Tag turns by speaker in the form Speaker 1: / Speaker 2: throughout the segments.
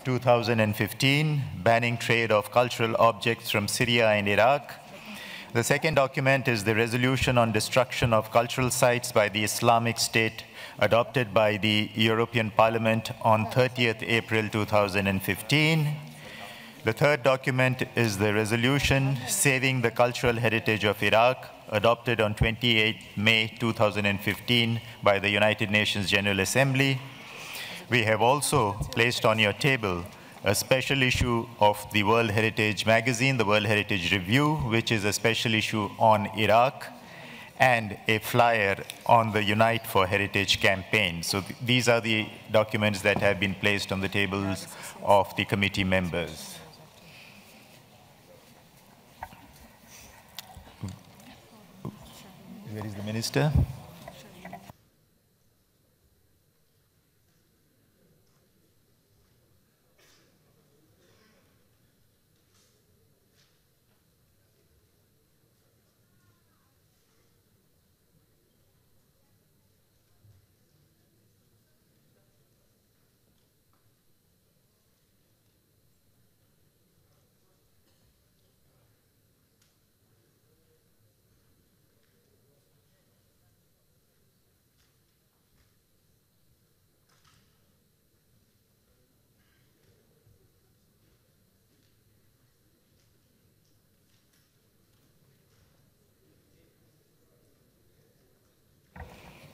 Speaker 1: 2015, banning trade of cultural objects from Syria and Iraq. The second document is the resolution on destruction of cultural sites by the Islamic State, adopted by the European Parliament on 30th April 2015. The third document is the resolution saving the cultural heritage of Iraq, adopted on 28 May 2015 by the United Nations General Assembly. We have also placed on your table a special issue of the World Heritage magazine, the World Heritage Review, which is a special issue on Iraq, and a flyer on the Unite for Heritage campaign. So these are the documents that have been placed on the tables of the committee members. Where is the minister?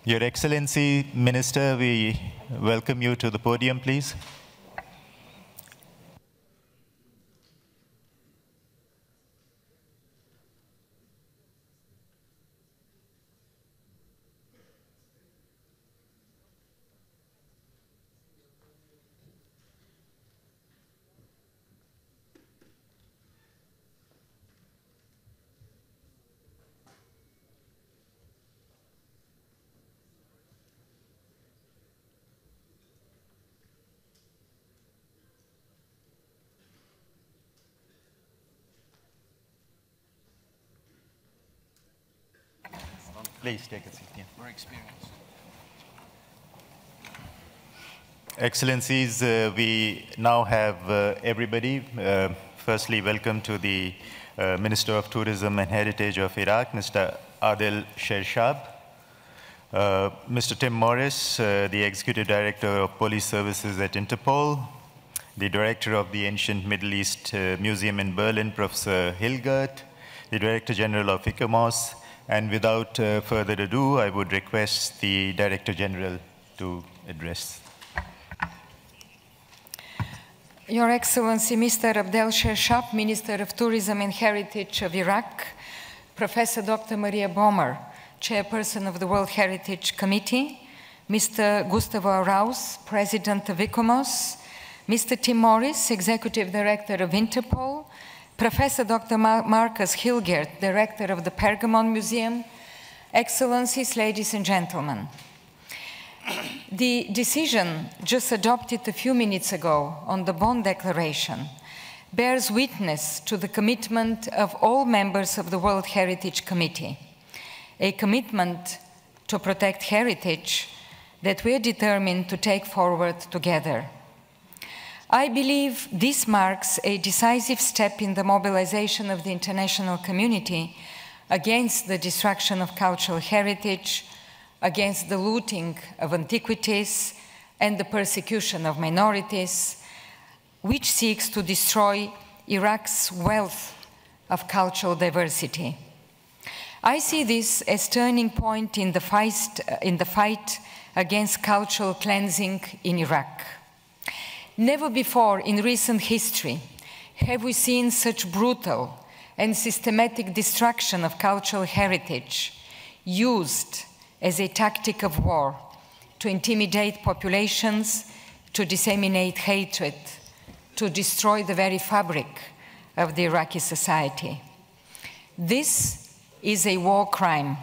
Speaker 1: Your Excellency, Minister, we welcome you to the podium, please. Please take a seat. Yeah.
Speaker 2: More experience.
Speaker 1: Excellencies, we now have everybody. Firstly, welcome to the Minister of Tourism and Heritage of Iraq, Mr. Adil Shershab. Mr. Tim Morris, the Executive Director of Police Services at Interpol. The Director of the Ancient Middle East Museum in Berlin, Professor Hilgert. The Director General of ICOMOS. And without further ado, I would request the Director General to address.
Speaker 3: Your Excellency, Mr. Adil Shershab, Minister of Tourism and Heritage of Iraq, Professor Dr. Maria Bomer, Chairperson of the World Heritage Committee, Mr. Gustavo Arauz, President of ICOMOS, Mr. Tim Morris, Executive Director of Interpol, Professor Dr. Marcus Hilgert, Director of the Pergamon Museum, Excellencies, ladies and gentlemen. The decision just adopted a few minutes ago on the Bonn Declaration bears witness to the commitment of all members of the World Heritage Committee, a commitment to protect heritage that we are determined to take forward together. I believe this marks a decisive step in the mobilization of the international community against the destruction of cultural heritage, against the looting of antiquities, and the persecution of minorities, which seeks to destroy Iraq's wealth of cultural diversity. I see this as a turning point in the fight against cultural cleansing in Iraq. Never before in recent history have we seen such brutal and systematic destruction of cultural heritage used as a tactic of war to intimidate populations, to disseminate hatred, to destroy the very fabric of the Iraqi society. This is a war crime,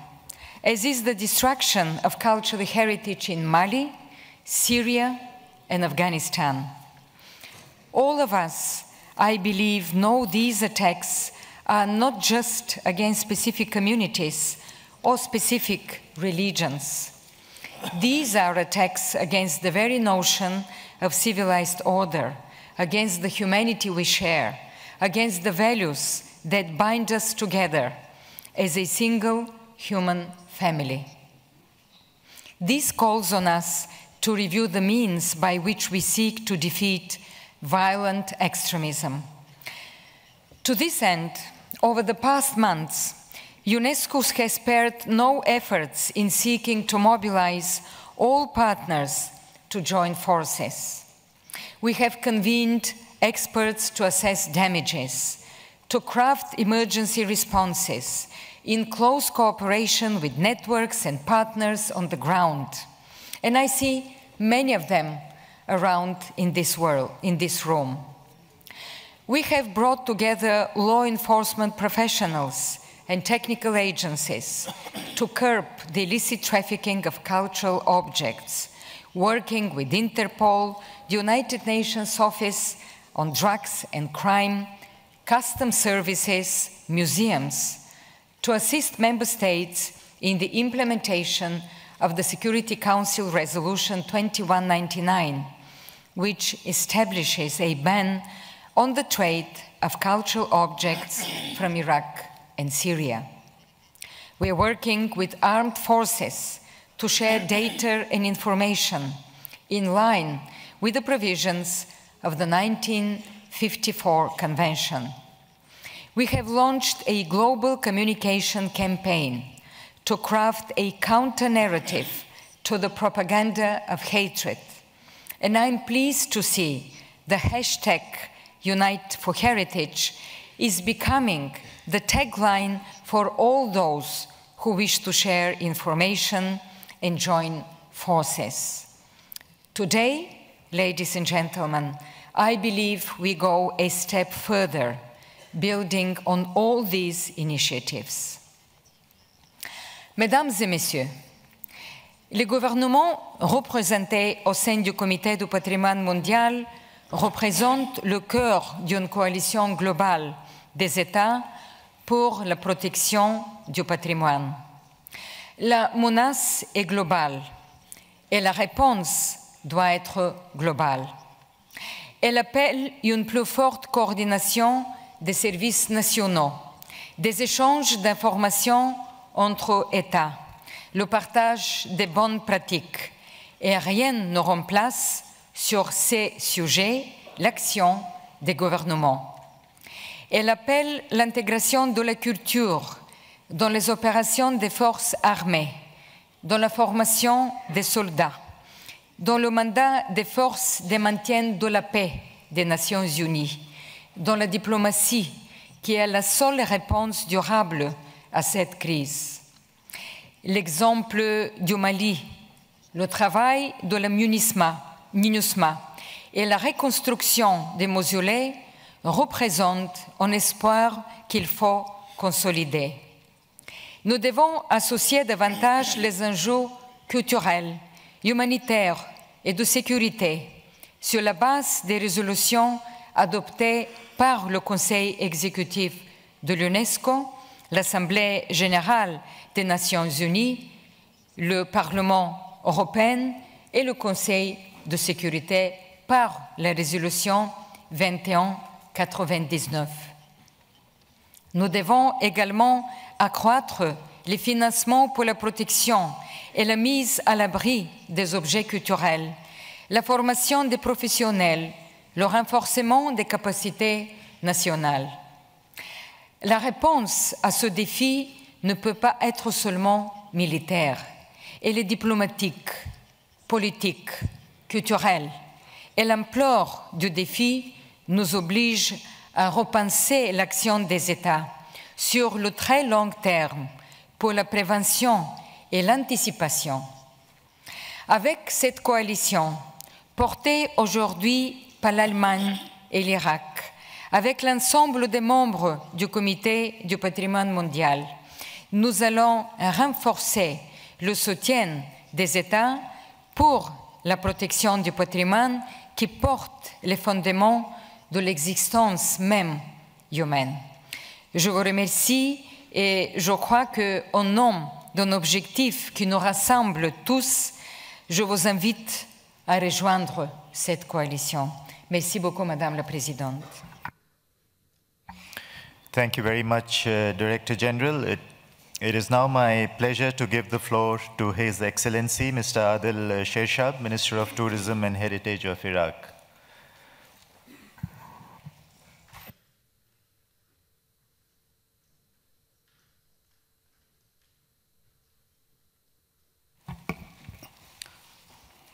Speaker 3: as is the destruction of cultural heritage in Mali, Syria, and Afghanistan. All of us, I believe, know these attacks are not just against specific communities or specific religions. These are attacks against the very notion of civilized order, against the humanity we share, against the values that bind us together as a single human family. This calls on us to review the means by which we seek to defeat violent extremism. To this end, over the past months, UNESCO has spared no efforts in seeking to mobilize all partners to join forces. We have convened experts to assess damages, to craft emergency responses in close cooperation with networks and partners on the ground. And I see many of them around in this room. We have brought together law enforcement professionals and technical agencies to curb the illicit trafficking of cultural objects, working with Interpol, the United Nations Office on Drugs and Crime, customs services, museums, to assist member states in the implementation of the Security Council Resolution 2199, which establishes a ban on the trade of cultural objects from Iraq and Syria. We are working with armed forces to share data and information in line with the provisions of the 1954 Convention. We have launched a global communication campaign to craft a counter-narrative to the propaganda of hatred. And I'm pleased to see the hashtag Unite for Heritage is becoming the tagline for all those who wish to share information and join forces. Today, ladies and gentlemen, I believe we go a step further, building on all these initiatives. Mesdames et Messieurs, les gouvernements représentés au sein du Comité du patrimoine mondial représentent le cœur d'une coalition globale des États pour la protection du patrimoine. La menace est globale et la réponse doit être globale. Elle appelle une plus forte coordination des services nationaux, des échanges d'informations entre États, le partage des bonnes pratiques, et rien ne remplace sur ces sujets l'action des gouvernements. Elle appelle l'intégration de la culture dans les opérations des forces armées, dans la formation des soldats, dans le mandat des forces de maintien de la paix des Nations Unies, dans la diplomatie qui est la seule réponse durable à cette crise. L'exemple du Mali, le travail de la MINUSMA et la reconstruction des mausolées représentent un espoir qu'il faut consolider. Nous devons associer davantage les enjeux culturels, humanitaires et de sécurité sur la base des résolutions adoptées par le Conseil exécutif de l'UNESCO, l'Assemblée générale des Nations unies, le Parlement européen et le Conseil de sécurité par la résolution 2199. Nous devons également accroître les financements pour la protection et la mise à l'abri des objets culturels, la formation des professionnels, le renforcement des capacités nationales. La réponse à ce défi ne peut pas être seulement militaire. Elle est diplomatique, politique, culturelle. Et l'ampleur du défi nous oblige à repenser l'action des États sur le très long terme pour la prévention et l'anticipation. Avec cette coalition, portée aujourd'hui par l'Allemagne et l'Irak, avec l'ensemble des membres du Comité du patrimoine mondial, nous allons renforcer le soutien des États pour la protection du patrimoine qui porte les fondements de l'existence même humaine. Je vous remercie et je crois qu'au nom d'un objectif qui nous rassemble tous, je vous invite à rejoindre cette coalition. Merci beaucoup, Madame la Présidente.
Speaker 1: Thank you very much, Director General. It is now my pleasure to give the floor to His Excellency, Mr. Adil Shershab, Minister of Tourism and Heritage of Iraq.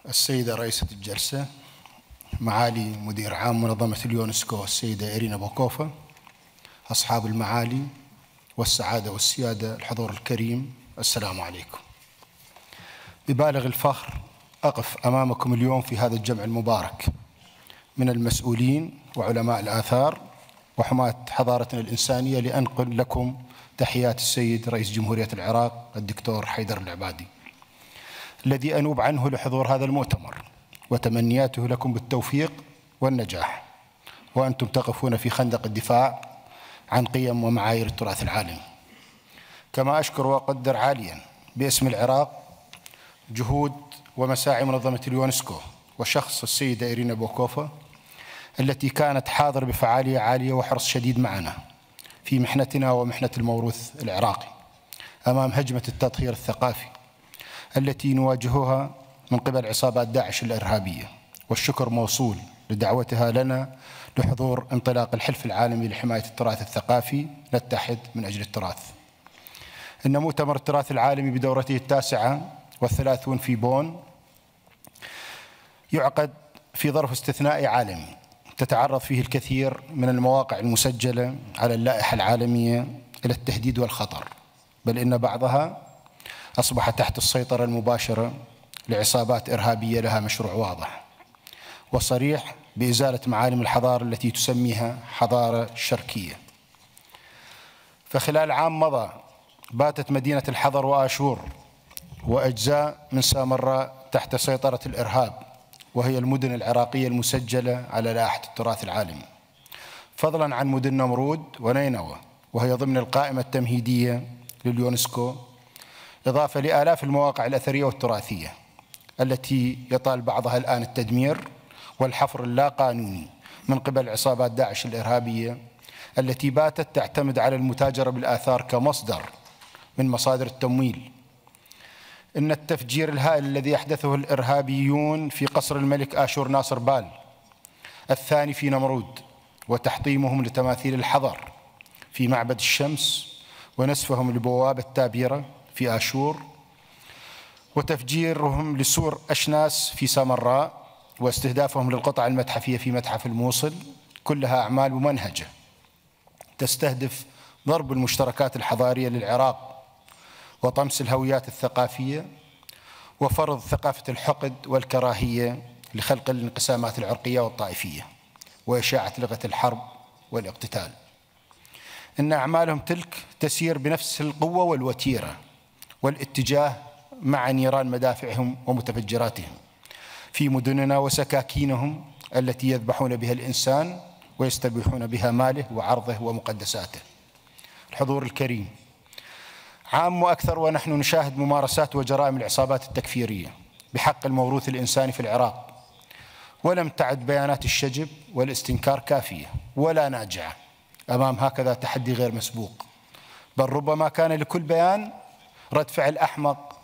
Speaker 2: السيدة رئيسة الجلسة، معالي مدير عام منظمة اليونسكو السيدة إيرينا بوكوفا، أصحاب المعالي والسعادة والسيادة، الحضور الكريم، السلام عليكم. ببالغ الفخر أقف أمامكم اليوم في هذا الجمع المبارك من المسؤولين وعلماء الآثار وحماة حضارتنا الإنسانية لأنقل لكم تحيات السيد رئيس جمهورية العراق الدكتور حيدر العبادي، الذي أنوب عنه لحضور هذا المؤتمر، وتمنياته لكم بالتوفيق والنجاح، وأنتم تقفون في خندق الدفاع عن قيم ومعايير التراث العالمي. كما أشكر وأقدر عاليا باسم العراق جهود ومساعي منظمة اليونسكو وشخص السيدة إيرينا بوكوفا، التي كانت حاضرة بفعالية عالية وحرص شديد معنا في محنتنا ومحنة الموروث العراقي أمام هجمة التطهير الثقافي التي نواجهها من قبل عصابات داعش الإرهابية. والشكر موصول لدعوتها لنا لحضور انطلاق الحلف العالمي لحماية التراث الثقافي نتحد من أجل التراث. إن مؤتمر التراث العالمي بدورته 39 في بون يعقد في ظرف استثنائي عالمي تتعرض فيه الكثير من المواقع المسجلة على اللائحة العالمية إلى التهديد والخطر، بل إن بعضها أصبح تحت السيطرة المباشرة لعصابات إرهابية لها مشروع واضح وصريح بإزالة معالم الحضارة التي تسميها حضارة شركية. فخلال عام مضى باتت مدينة الحضر وآشور وأجزاء من سامراء تحت سيطرة الإرهاب، وهي المدن العراقية المسجلة على لائحة التراث العالمي، فضلا عن مدن نمرود ونينوى وهي ضمن القائمة التمهيدية لليونسكو، إضافة لآلاف المواقع الأثرية والتراثية التي يطال بعضها الآن التدمير والحفر اللا قانوني من قبل عصابات داعش الإرهابية التي باتت تعتمد على المتاجرة بالآثار كمصدر من مصادر التمويل. إن التفجير الهائل الذي يحدثه الإرهابيون في قصر الملك آشور ناصر بال الثاني في نمرود، وتحطيمهم لتماثيل الحضر في معبد الشمس، ونسفهم لبوابة تابيرة في آشور، وتفجيرهم لسور أشناس في سامراء، واستهدافهم للقطع المتحفية في متحف الموصل، كلها أعمال ممنهجة تستهدف ضرب المشتركات الحضارية للعراق وطمس الهويات الثقافية وفرض ثقافة الحقد والكراهية لخلق الانقسامات العرقية والطائفية وإشاعة لغة الحرب والاقتتال. إن أعمالهم تلك تسير بنفس القوة والوتيرة والاتجاه مع نيران مدافعهم ومتفجراتهم في مدننا وسكاكينهم التي يذبحون بها الإنسان ويستبيحون بها ماله وعرضه ومقدساته. الحضور الكريم، عام وأكثر ونحن نشاهد ممارسات وجرائم العصابات التكفيرية بحق الموروث الإنساني في العراق، ولم تعد بيانات الشجب والاستنكار كافية ولا ناجعة أمام هكذا تحدي غير مسبوق، بل ربما كان لكل بيان رد فعل أحمق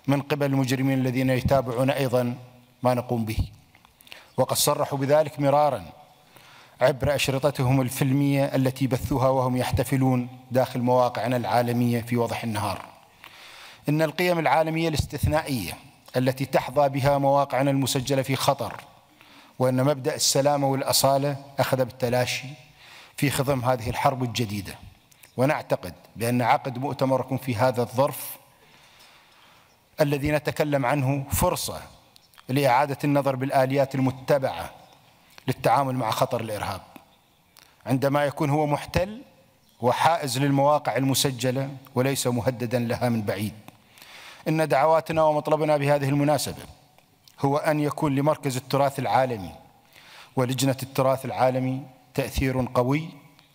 Speaker 2: من قبل المجرمين الذين يتابعون أيضا ما نقوم به، وقد صرحوا بذلك مرارا عبر أشرطتهم الفيلمية التي بثوها وهم يحتفلون داخل مواقعنا العالمية في وضح النهار. إن القيم العالمية الاستثنائية التي تحظى بها مواقعنا المسجلة في خطر، وأن مبدأ السلامة والأصالة أخذ بالتلاشي في خضم هذه الحرب الجديدة. ونعتقد بأن عقد مؤتمركم في هذا الظرف الذي نتكلم عنه فرصة لإعادة النظر بالآليات المتبعة للتعامل مع خطر الإرهاب، عندما يكون هو محتل وحائز للمواقع المسجلة وليس مهددا لها من بعيد. إن دعواتنا ومطلبنا بهذه المناسبة هو أن يكون لمركز التراث العالمي ولجنة التراث العالمي تأثير قوي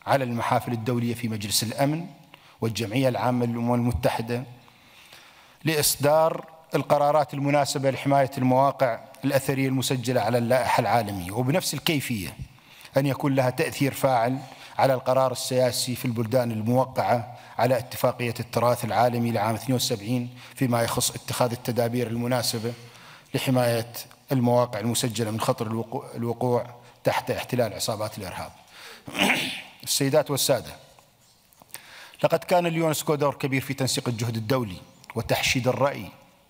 Speaker 2: على المحافل الدولية في مجلس الأمن والجمعية العامة للأمم المتحدة لإصدار القرارات المناسبة لحماية المواقع الأثرية المسجلة على اللائحة العالمية، وبنفس الكيفية أن يكون لها تأثير فاعل على القرار السياسي في البلدان الموقعة على اتفاقية التراث العالمي لعام 72 فيما يخص اتخاذ التدابير المناسبة لحماية المواقع المسجلة من خطر الوقوع تحت احتلال عصابات الإرهاب. السيدات والسادة، لقد كان اليونسكو دور كبير في تنسيق الجهد الدولي وتحشيد الرأي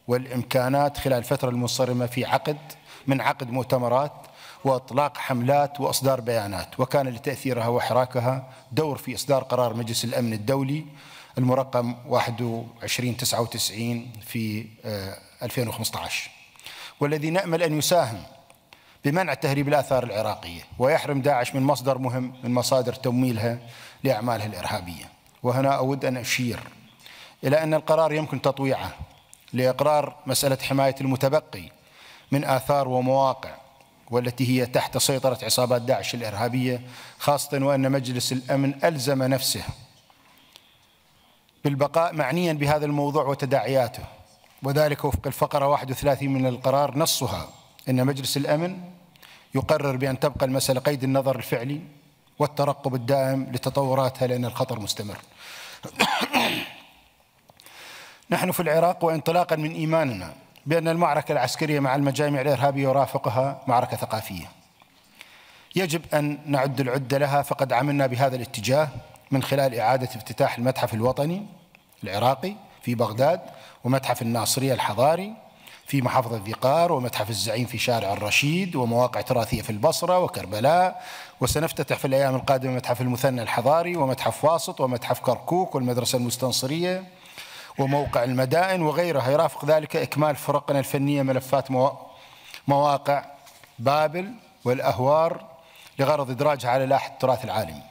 Speaker 2: والإمكانات خلال الفترة المنصرمة في عقد مؤتمرات وإطلاق حملات وإصدار بيانات، وكان لتأثيرها وحراكها دور في إصدار قرار مجلس الأمن الدولي المرقم 2199 في 2015، والذي نأمل أن يساهم بمنع تهريب الآثار العراقية ويحرم داعش من مصدر مهم من مصادر تمويلها لأعمالها الإرهابية. وهنا أود أن أشير إلى أن القرار يمكن تطويعه لإقرار مسألة حماية المتبقي من آثار ومواقع والتي هي تحت سيطرة عصابات داعش الإرهابية، خاصة وأن مجلس الأمن ألزم نفسه بالبقاء معنيا بهذا الموضوع وتداعياته، وذلك وفق الفقرة 31 من القرار، نصها أن مجلس الأمن يقرر بأن تبقى المسألة قيد النظر الفعلي والترقب الدائم لتطوراتها لأن الخطر مستمر. نحن في العراق وانطلاقا من إيماننا بأن المعركة العسكرية مع المجامع الإرهابية يرافقها معركة ثقافية يجب أن نعد العدة لها، فقد عملنا بهذا الاتجاه من خلال إعادة افتتاح المتحف الوطني العراقي في بغداد، ومتحف الناصرية الحضاري في محافظة ذقار، ومتحف الزعيم في شارع الرشيد، ومواقع تراثية في البصرة وكربلاء، وسنفتتح في الأيام القادمة متحف المثنى الحضاري ومتحف واسط ومتحف كركوك والمدرسة المستنصرية وموقع المدائن وغيرها. يرافق ذلك إكمال فرقنا الفنية ملفات مواقع بابل والأهوار لغرض إدراجها على لائحة التراث العالمي،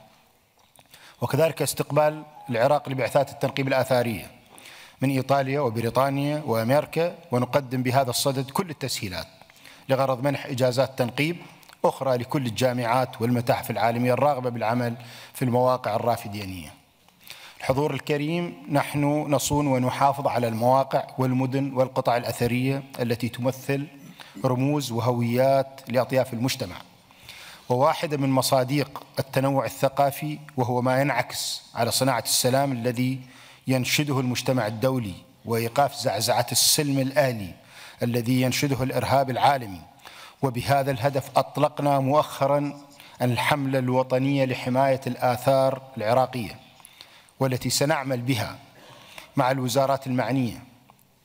Speaker 2: وكذلك استقبال العراق لبعثات التنقيب الآثارية من إيطاليا وبريطانيا وأمريكا، ونقدم بهذا الصدد كل التسهيلات لغرض منح إجازات تنقيب أخرى لكل الجامعات والمتاحف العالمية الراغبة بالعمل في المواقع الرافدينية. الحضور الكريم، نحن نصون ونحافظ على المواقع والمدن والقطع الأثرية التي تمثل رموز وهويات لأطياف المجتمع، وواحدة من مصادق التنوع الثقافي، وهو ما ينعكس على صناعة السلام الذي ينشده المجتمع الدولي وإيقاف زعزعة السلم الآلي الذي ينشده الإرهاب العالمي. وبهذا الهدف أطلقنا مؤخرا الحملة الوطنية لحماية الآثار العراقية، والتي سنعمل بها مع الوزارات المعنية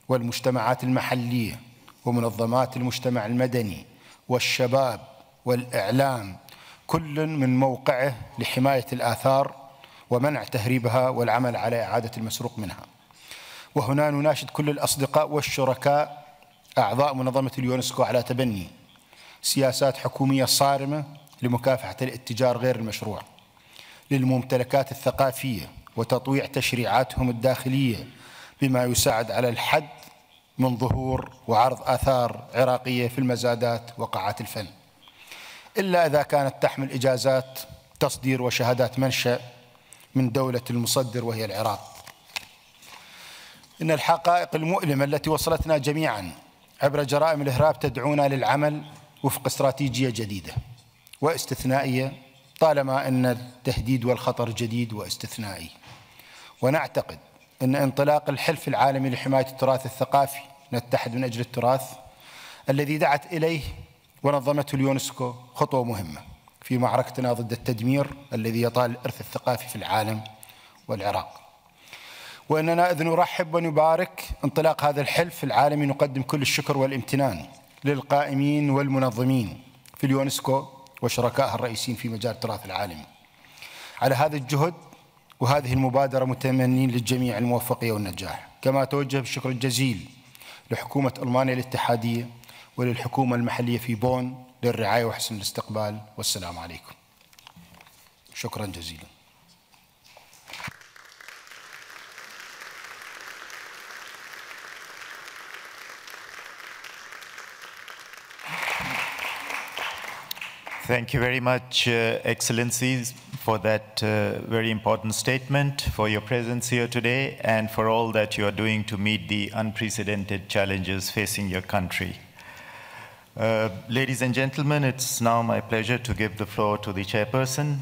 Speaker 2: والمجتمعات المحلية ومنظمات المجتمع المدني والشباب والإعلام، كل من موقعه لحماية الآثار ومنع تهريبها والعمل على إعادة المسروق منها. وهنا نناشد كل الأصدقاء والشركاء أعضاء منظمة اليونسكو على تبني سياسات حكومية صارمة لمكافحة الاتجار غير المشروع للممتلكات الثقافية وتطويع تشريعاتهم الداخلية بما يساعد على الحد من ظهور وعرض آثار عراقية في المزادات وقاعات الفن، إلا إذا كانت تحمل إجازات تصدير وشهادات منشأ من دولة المصدر وهي العراق. إن الحقائق المؤلمة التي وصلتنا جميعا عبر جرائم الإرهاب تدعونا للعمل وفق استراتيجية جديدة واستثنائية، طالما أن التهديد والخطر جديد واستثنائي. ونعتقد أن انطلاق الحلف العالمي لحماية التراث الثقافي نتحد من أجل التراث الذي دعت إليه ونظمته اليونسكو خطوة مهمة في معركتنا ضد التدمير الذي يطال الإرث الثقافي في العالم والعراق. وأننا إذ نرحب ونبارك انطلاق هذا الحلف العالمي نقدم كل الشكر والامتنان للقائمين والمنظمين في اليونسكو وشركائها الرئيسيين في مجال التراث العالمي على هذا الجهد وهذه المبادرة، متمنين للجميع الموفقية والنجاح. كما توجه بالشكر الجزيل لحكومة ألمانيا الاتحادية وللحكومة المحلية في بون للرعاية وحسن الاستقبال، والسلام عليكم. شكرا جزيلا.
Speaker 1: Thank you very much, Excellencies, for that very important statement, for your presence here today, and for all that you are doing to meet the unprecedented challenges facing your country. Ladies and gentlemen, it's now my pleasure to give the floor to the chairperson,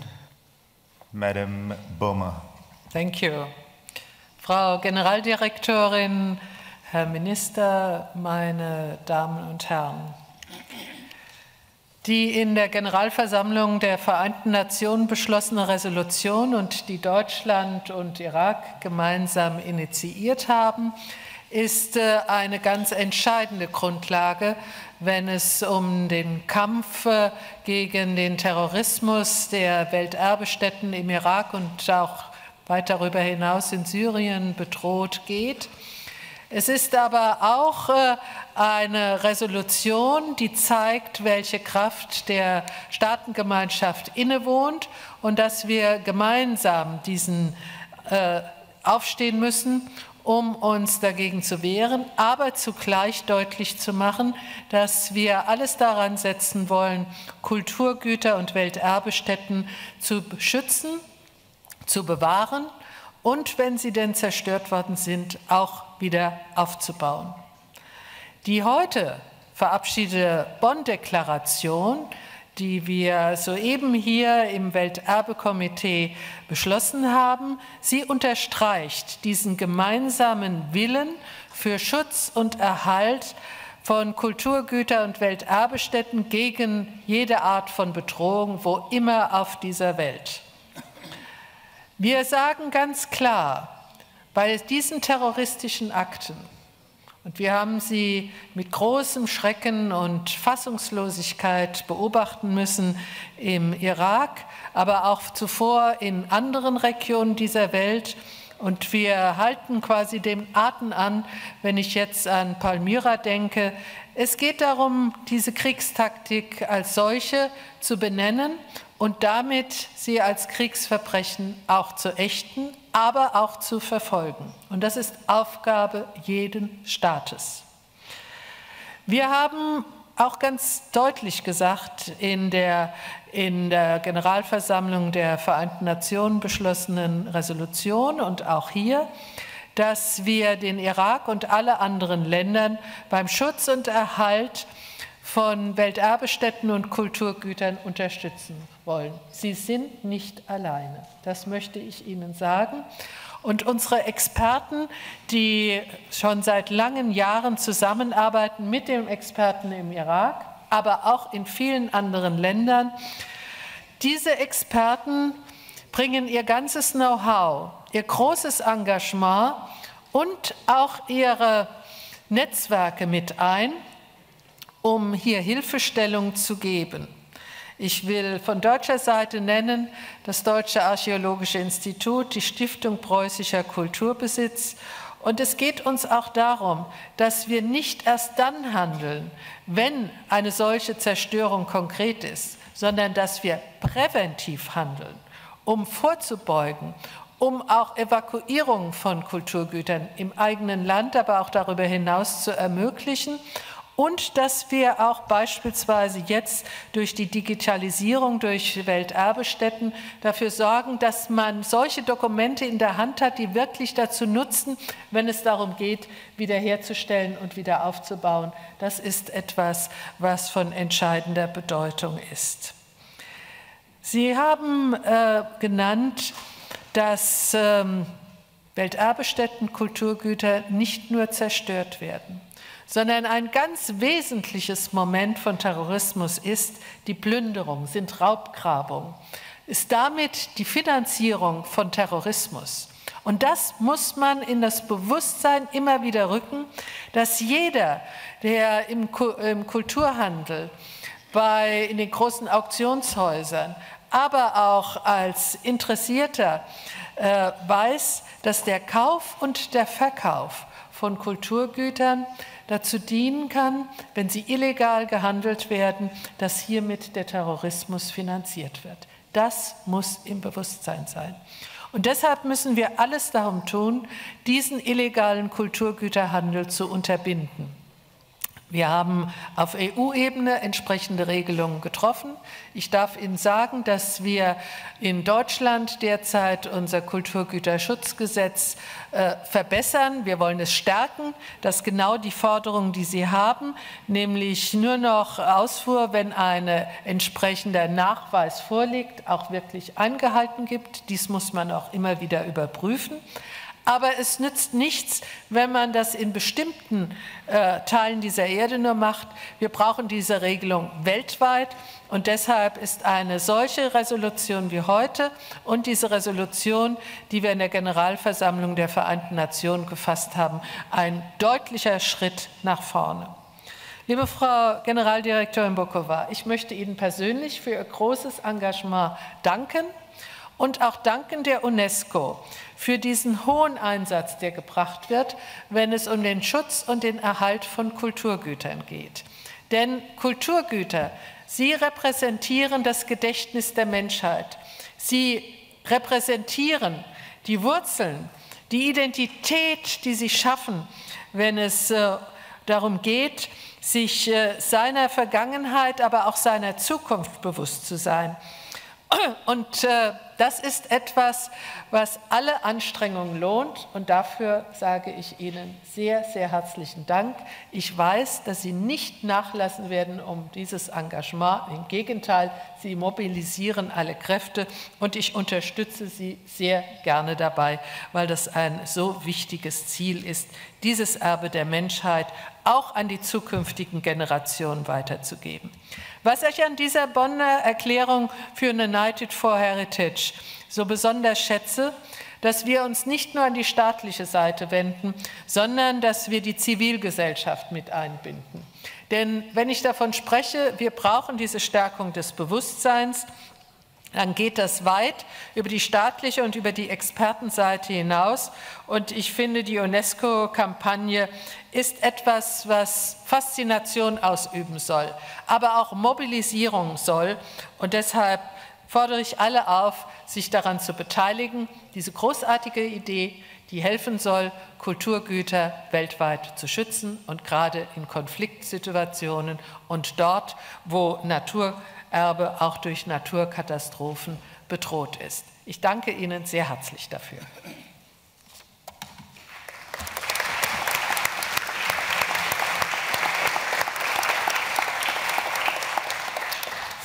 Speaker 1: Madam Bomer.
Speaker 4: Thank you. Frau Generaldirektorin, Herr Minister, meine Damen und Herren. Die in der Generalversammlung der Vereinten Nationen beschlossene Resolution und die Deutschland und Irak gemeinsam initiiert haben, ist eine ganz entscheidende Grundlage, wenn es um den Kampf gegen den Terrorismus der Welterbestätten im Irak und auch weit darüber hinaus in Syrien bedroht geht. Es ist aber auch eine Resolution, die zeigt, welche Kraft der Staatengemeinschaft innewohnt und dass wir gemeinsam diesen aufstehen müssen, um uns dagegen zu wehren, aber zugleich deutlich zu machen, dass wir alles daran setzen wollen, Kulturgüter und Welterbestätten zu schützen, zu bewahren und, wenn sie denn zerstört worden sind, auch wieder aufzubauen. Die heute verabschiedete Bonn-Deklaration, die wir soeben hier im Welterbekomitee beschlossen haben, sie unterstreicht diesen gemeinsamen Willen für Schutz und Erhalt von Kulturgütern und Welterbestätten gegen jede Art von Bedrohung, wo immer auf dieser Welt. Wir sagen ganz klar, bei diesen terroristischen Akten, und wir haben sie mit großem Schrecken und Fassungslosigkeit beobachten müssen im Irak, aber auch zuvor in anderen Regionen dieser Welt. Und wir halten quasi den Atem an, wenn ich jetzt an Palmyra denke. Es geht darum, diese Kriegstaktik als solche zu benennen und damit sie als Kriegsverbrechen auch zu ächten, aber auch zu verfolgen. Und das ist Aufgabe jeden Staates. Wir haben auch ganz deutlich gesagt in der Generalversammlung der Vereinten Nationen beschlossenen Resolution und auch hier, dass wir den Irak und alle anderen Länder beim Schutz und Erhalt von Welterbestätten und Kulturgütern unterstützen wollen. Sie sind nicht alleine, das möchte ich Ihnen sagen. Und unsere Experten, die schon seit langen Jahren zusammenarbeiten mit den Experten im Irak, aber auch in vielen anderen Ländern, diese Experten bringen ihr ganzes Know-how, ihr großes Engagement und auch ihre Netzwerke mit ein, um hier Hilfestellung zu geben. Ich will von deutscher Seite nennen das Deutsche Archäologische Institut, die Stiftung Preußischer Kulturbesitz. Und es geht uns auch darum, dass wir nicht erst dann handeln, wenn eine solche Zerstörung konkret ist, sondern dass wir präventiv handeln, um vorzubeugen, um auch Evakuierung von Kulturgütern im eigenen Land, aber auch darüber hinaus zu ermöglichen. Und dass wir auch beispielsweise jetzt durch die Digitalisierung, durch Welterbestätten dafür sorgen, dass man solche Dokumente in der Hand hat, die wirklich dazu nutzen, wenn es darum geht, wiederherzustellen und wieder aufzubauen. Das ist etwas, was von entscheidender Bedeutung ist. Sie haben genannt, dass Welterbestätten, Kulturgüter nicht nur zerstört werden, sondern ein ganz wesentliches Moment von Terrorismus ist die Plünderung, sind Raubgrabungen, ist damit die Finanzierung von Terrorismus. Und das muss man in das Bewusstsein immer wieder rücken, dass jeder, der im Kulturhandel, in den großen Auktionshäusern, aber auch als Interessierter weiß, dass der Kauf und der Verkauf von Kulturgütern dazu dienen kann, wenn sie illegal gehandelt werden, dass hiermit der Terrorismus finanziert wird. Das muss im Bewusstsein sein. Und deshalb müssen wir alles darum tun, diesen illegalen Kulturgüterhandel zu unterbinden. Wir haben auf EU-Ebene entsprechende Regelungen getroffen. Ich darf Ihnen sagen, dass wir in Deutschland derzeit unser Kulturgüterschutzgesetz verbessern. Wir wollen es stärken, dass genau die Forderungen, die Sie haben, nämlich nur noch Ausfuhr, wenn ein entsprechender Nachweis vorliegt, auch wirklich eingehalten gibt. Dies muss man auch immer wieder überprüfen. Aber es nützt nichts, wenn man das in bestimmten Teilen dieser Erde nur macht. Wir brauchen diese Regelung weltweit und deshalb ist eine solche Resolution wie heute und diese Resolution, die wir in der Generalversammlung der Vereinten Nationen gefasst haben, ein deutlicher Schritt nach vorne. Liebe Frau Generaldirektorin Bokova, ich möchte Ihnen persönlich für Ihr großes Engagement danken und auch danken der UNESCO für diesen hohen Einsatz, der gebracht wird, wenn es um den Schutz und den Erhalt von Kulturgütern geht. Denn Kulturgüter, sie repräsentieren das Gedächtnis der Menschheit. Sie repräsentieren die Wurzeln, die Identität, die sie schaffen, wenn es darum geht, sich seiner Vergangenheit, aber auch seiner Zukunft bewusst zu sein. Und das ist etwas, was alle Anstrengungen lohnt und dafür sage ich Ihnen sehr, sehr herzlichen Dank. Ich weiß, dass Sie nicht nachlassen werden um dieses Engagement. Im Gegenteil, Sie mobilisieren alle Kräfte und ich unterstütze Sie sehr gerne dabei, weil das ein so wichtiges Ziel ist, dieses Erbe der Menschheit auch an die zukünftigen Generationen weiterzugeben. Was ich an dieser Bonner Erklärung für United for Heritage so besonders schätze, dass wir uns nicht nur an die staatliche Seite wenden, sondern dass wir die Zivilgesellschaft mit einbinden. Denn wenn ich davon spreche, wir brauchen diese Stärkung des Bewusstseins, dann geht das weit über die staatliche und über die Expertenseite hinaus. Und ich finde, die UNESCO-Kampagne ist etwas, was Faszination ausüben soll, aber auch Mobilisierung soll. Und deshalb fordere ich alle auf, sich daran zu beteiligen, diese großartige Idee, die helfen soll, Kulturgüter weltweit zu schützen und gerade in Konfliktsituationen und dort, wo Naturerbe auch durch Naturkatastrophen bedroht ist. Ich danke Ihnen sehr herzlich dafür.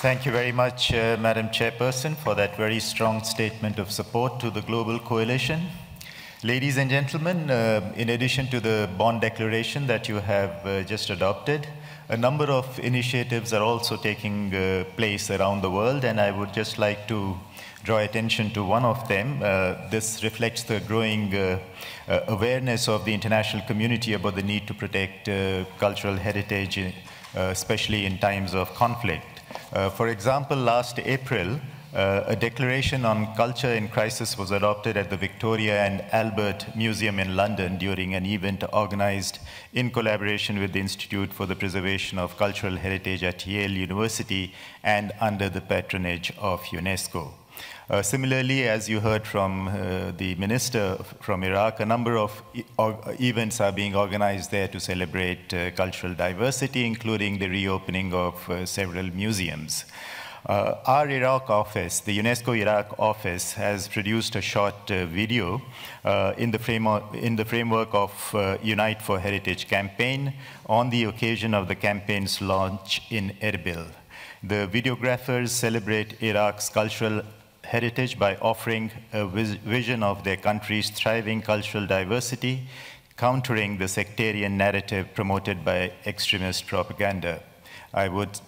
Speaker 1: Thank you very much, Madam Chairperson, for that very strong statement of support to the global coalition. Ladies and gentlemen, in addition to the Bonn Declaration that you have just adopted, a number of initiatives are also taking place around the world, and I would just like to draw attention to one of them. This reflects the growing awareness of the international community about the need to protect cultural heritage, especially in times of conflict. For example, last April, a declaration on culture in crisis was adopted at the Victoria and Albert Museum in London during an event organized in collaboration with the Institute for the Preservation of Cultural Heritage at Yale University and under the patronage of UNESCO. Similarly, as you heard from the minister from Iraq, a number of events are being organized there to celebrate cultural diversity, including the reopening of several museums. Our Iraq office, the UNESCO Iraq office, has produced a short video in the framework of Unite for Heritage campaign on the occasion of the campaign's launch in Erbil. The videographers celebrate Iraq's cultural heritage by offering a vision of their country's thriving cultural diversity, countering the sectarian narrative promoted by extremist propaganda. I would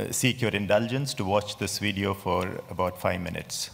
Speaker 1: seek your indulgence to watch this video for about 5 minutes.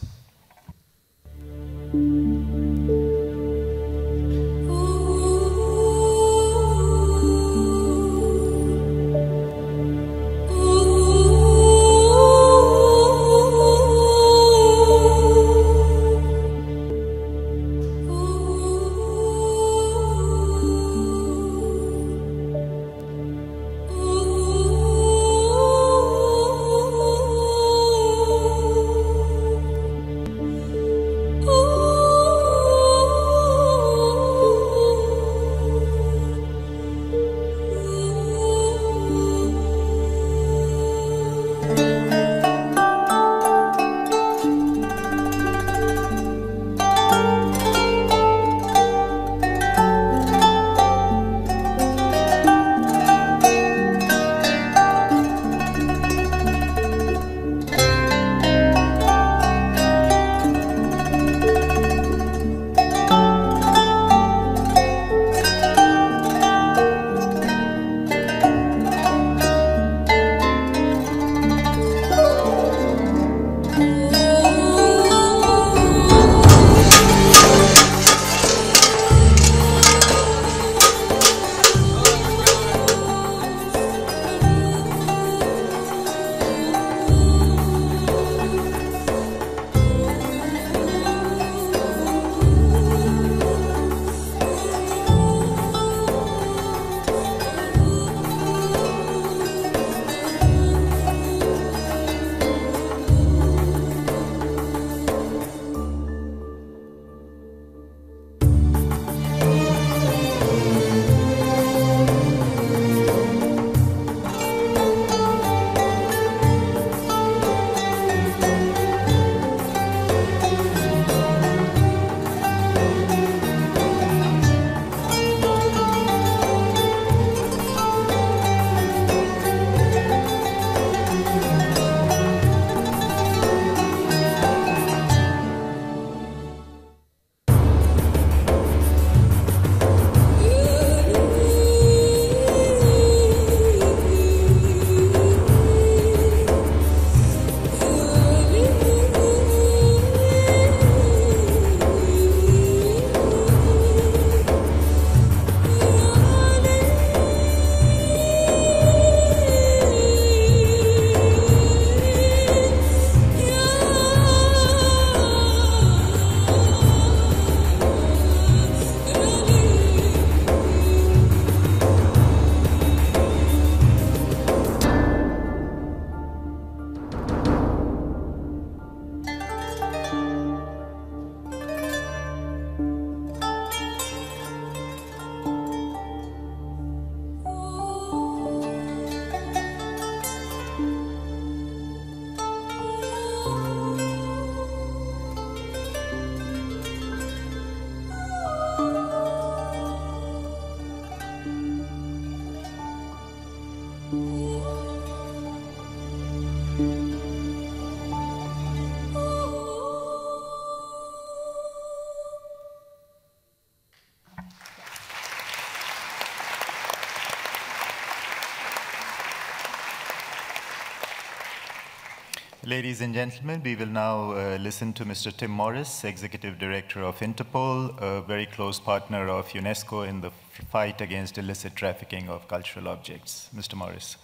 Speaker 1: Ladies and gentlemen, we will now listen to Mr. Tim Morris, Executive Director of Interpol, a very close partner of UNESCO in the fight against illicit trafficking of cultural objects. Mr. Morris.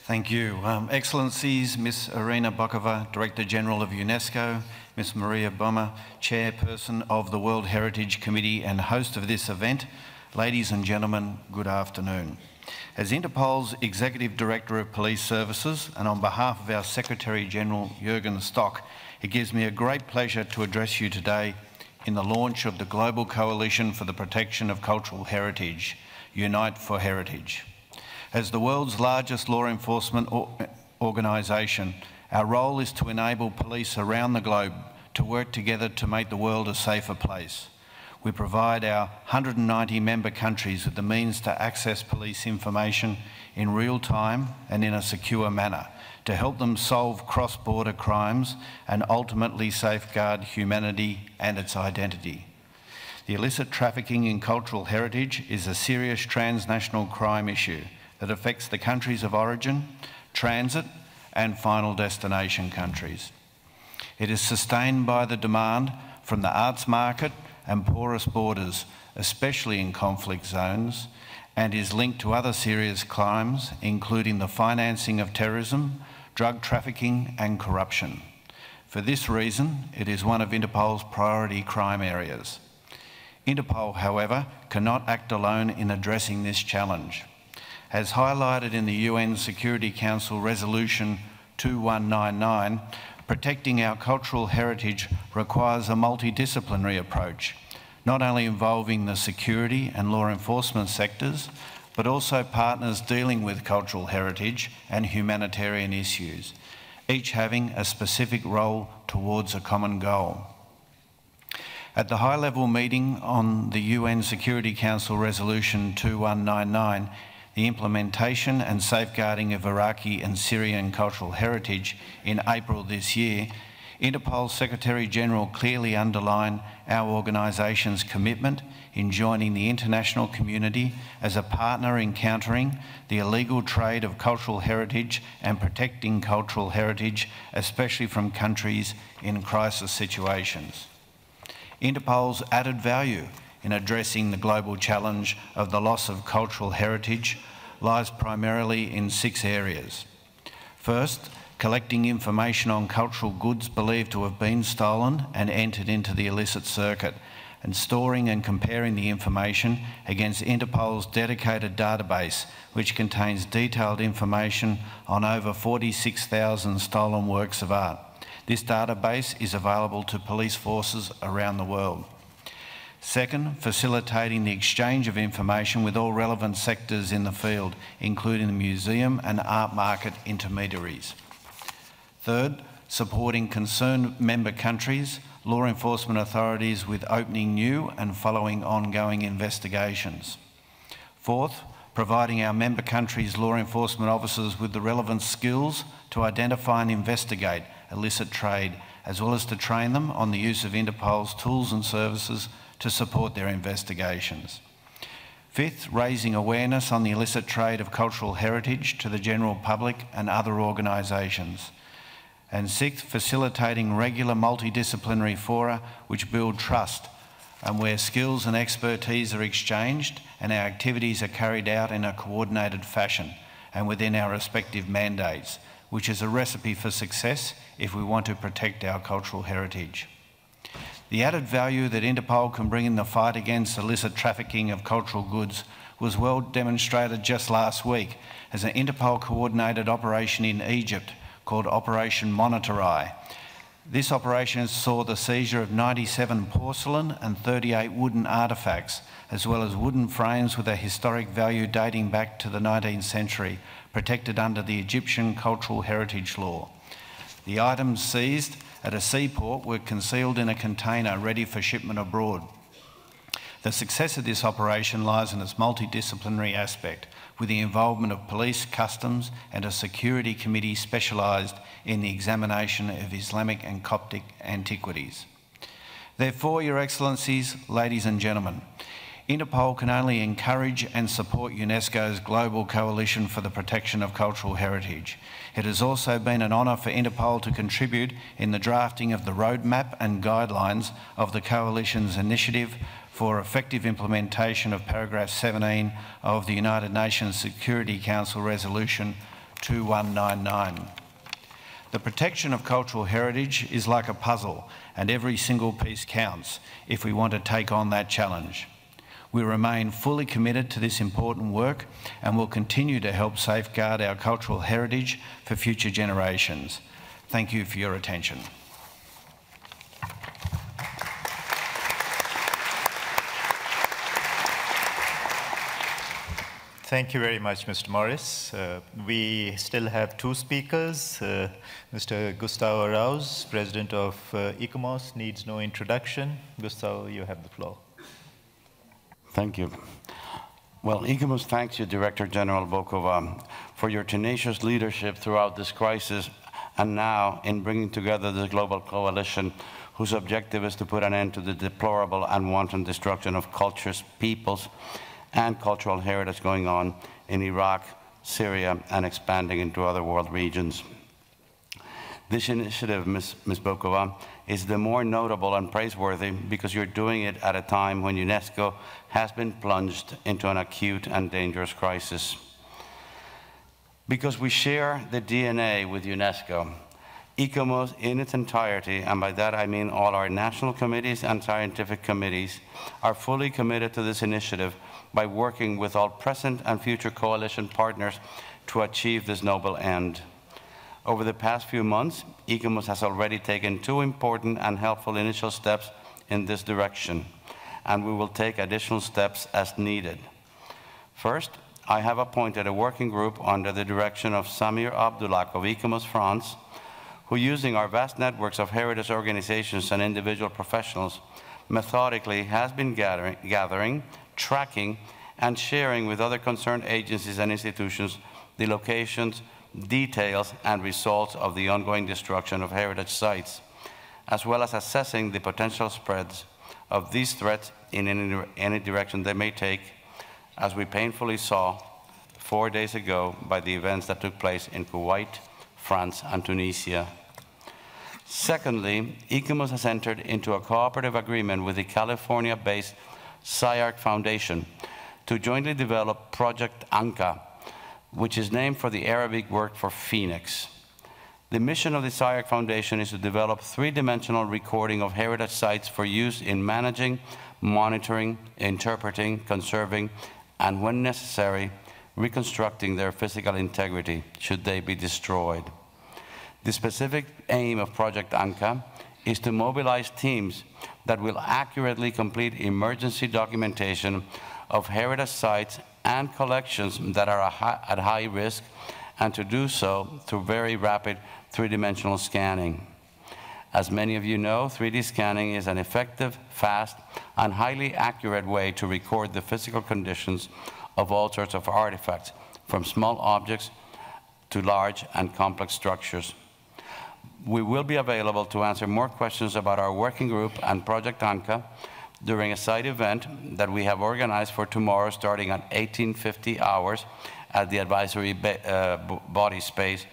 Speaker 5: Thank you. Excellencies, Ms. Irina Bokova, Director General of UNESCO, Ms. Maria Bommer, Chairperson of the World Heritage Committee and host of this event, ladies and gentlemen, good afternoon. As Interpol's Executive Director of Police Services and on behalf of our Secretary General Jürgen Stock, it gives me a great pleasure to address you today in the launch of the Global Coalition for the Protection of Cultural Heritage, Unite for Heritage. As the world's largest law enforcement organisation, our role is to enable police around the globe to work together to make the world a safer place. We provide our 190 member countries with the means to access police information in real time and in a secure manner to help them solve cross-border crimes and ultimately safeguard humanity and its identity. The illicit trafficking in cultural heritage is a serious transnational crime issue that affects the countries of origin, transit and final destination countries. It is sustained by the demand from the arts market and porous borders, especially in conflict zones, and is linked to other serious crimes, including the financing of terrorism, drug trafficking and corruption. For this reason, it is one of Interpol's priority crime areas. Interpol, however, cannot act alone in addressing this challenge. As highlighted in the UN Security Council Resolution 2199, protecting our cultural heritage requires a multidisciplinary approach, not only involving the security and law enforcement sectors, but also partners dealing with cultural heritage and humanitarian issues, each having a specific role towards a common goal. At the high-level meeting on the UN Security Council Resolution 2199, the implementation and safeguarding of Iraqi and Syrian cultural heritage in April this year, Interpol's Secretary-General clearly underlined our organisation's commitment in joining the international community as a partner in countering the illegal trade of cultural heritage and protecting cultural heritage, especially from countries in crisis situations. Interpol's added value in addressing the global challenge of the loss of cultural heritage lies primarily in 6 areas. First, collecting information on cultural goods believed to have been stolen and entered into the illicit circuit, and storing and comparing the information against Interpol's dedicated database, which contains detailed information on over 46,000 stolen works of art. This database is available to police forces around the world. Second, facilitating the exchange of information with all relevant sectors in the field, including the museum and art market intermediaries. Third, supporting concerned member countries, law enforcement authorities with opening new and following ongoing investigations. Fourth, providing our member countries' law enforcement officers with the relevant skills to identify and investigate illicit trade, as well as to train them on the use of Interpol's tools and services to support their investigations. Fifth, raising awareness on the illicit trade of cultural heritage to the general public and other organisations. And sixth, facilitating regular multidisciplinary fora which build trust and where skills and expertise are exchanged and our activities are carried out in a coordinated fashion and within our respective mandates, which is a recipe for success if we want to protect our cultural heritage. The added value that Interpol can bring in the fight against illicit trafficking of cultural goods was well demonstrated just last week as an Interpol-coordinated operation in Egypt called Operation Monitor Eye. This operation saw the seizure of 97 porcelain and 38 wooden artefacts, as well as wooden frames with a historic value dating back to the 19th century, protected under the Egyptian cultural heritage law. The items seized at a seaport were concealed in a container ready for shipment abroad. The success of this operation lies in its multidisciplinary aspect, with the involvement of police, customs and a security committee specialised in the examination of Islamic and Coptic antiquities. Therefore, Your Excellencies, ladies and gentlemen, Interpol can only encourage and support UNESCO's global coalition for the protection of cultural heritage. It has also been an honour for Interpol to contribute in the drafting of the roadmap and guidelines of the coalition's initiative for effective implementation of paragraph 17 of the United Nations Security Council Resolution 2199. The protection of cultural heritage is like a puzzle, and every single piece counts if we want to take on that challenge. We remain fully committed to this important work and will continue to help safeguard our cultural heritage for future generations. Thank you for your attention.
Speaker 1: Thank you very much, Mr. Morris. We still have two speakers. Mr. Gustavo Arauz, President of ICOMOS, needs no introduction. Gustavo, you have the floor.
Speaker 6: Thank you. Well, ICOMOS thanks you, Director General Bokova, for your tenacious leadership throughout this crisis and now in bringing together this global coalition whose objective is to put an end to the deplorable and wanton destruction of cultures, peoples, and cultural heritage going on in Iraq, Syria, and expanding into other world regions. This initiative, Ms. Bokova, is the more notable and praiseworthy because you're doing it at a time when UNESCO has been plunged into an acute and dangerous crisis. Because we share the DNA with UNESCO, ICOMOS in its entirety, and by that I mean all our national committees and scientific committees, are fully committed to this initiative by working with all present and future coalition partners to achieve this noble end. Over the past few months, ICOMOS has already taken two important and helpful initial steps in this direction, and we will take additional steps as needed. First, I have appointed a working group under the direction of Samir Abdullah of ICOMOS France, who, using our vast networks of heritage organizations and individual professionals, methodically has been gathering, tracking, and sharing with other concerned agencies and institutions the locations, details, and results of the ongoing destruction of heritage sites, as well as assessing the potential spreads of these threats in any direction they may take, as we painfully saw 4 days ago by the events that took place in Kuwait, France, and Tunisia. Secondly, ICOMOS has entered into a cooperative agreement with the California-based SCIARC Foundation to jointly develop Project Anka, which is named for the Arabic word for phoenix. The mission of the SCIARC Foundation is to develop three-dimensional recording of heritage sites for use in managing, monitoring, interpreting, conserving, and when necessary, reconstructing their physical integrity should they be destroyed. The specific aim of Project Anka is to mobilize teams that will accurately complete emergency documentation of heritage sites and collections that are at high risk, and to do so through very rapid three-dimensional scanning. As many of you know, 3D scanning is an effective, fast, and highly accurate way to record the physical conditions of all sorts of artifacts, from small objects to large and complex structures. We will be available to answer more questions about our working group and Project Anka during a side event that we have organized for tomorrow starting at 1850 hours at the advisory body space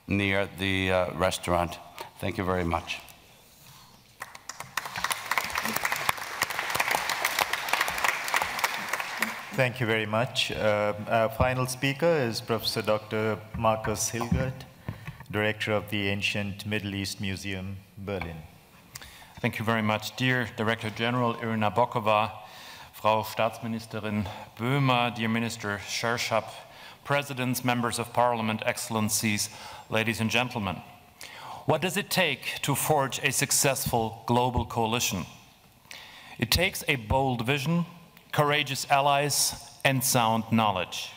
Speaker 6: near the restaurant. Thank you very much.
Speaker 1: Thank you very much. Our final speaker is Professor Dr. Markus Hilgert, Director of the Ancient Middle East Museum, Berlin.
Speaker 7: Thank you very much, dear Director General Irina Bokova, Frau Staatsministerin Böhmer, dear Minister Shershap, Presidents, Members of Parliament, Excellencies, ladies and gentlemen. What does it take to forge a successful global coalition? It takes a bold vision, courageous allies, and sound knowledge.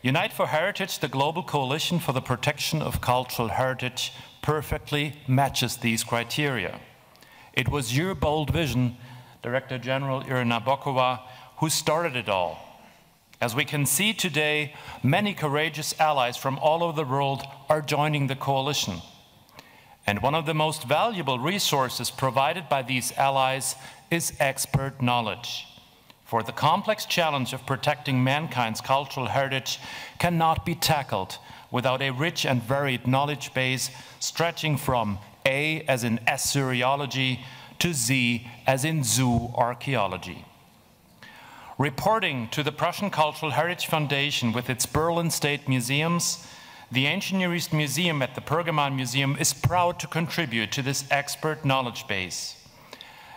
Speaker 7: Unite for Heritage, the global coalition for the protection of cultural heritage, perfectly matches these criteria. It was your bold vision, Director General Irina Bokova, who started it all. As we can see today, many courageous allies from all over the world are joining the coalition. And one of the most valuable resources provided by these allies is expert knowledge. For the complex challenge of protecting mankind's cultural heritage cannot be tackled without a rich and varied knowledge base stretching from A as in Assyriology to Z as in zoo archaeology. Reporting to the Prussian Cultural Heritage Foundation with its Berlin State Museums, the Ancient Near East Museum at the Pergamon Museum is proud to contribute to this expert knowledge base.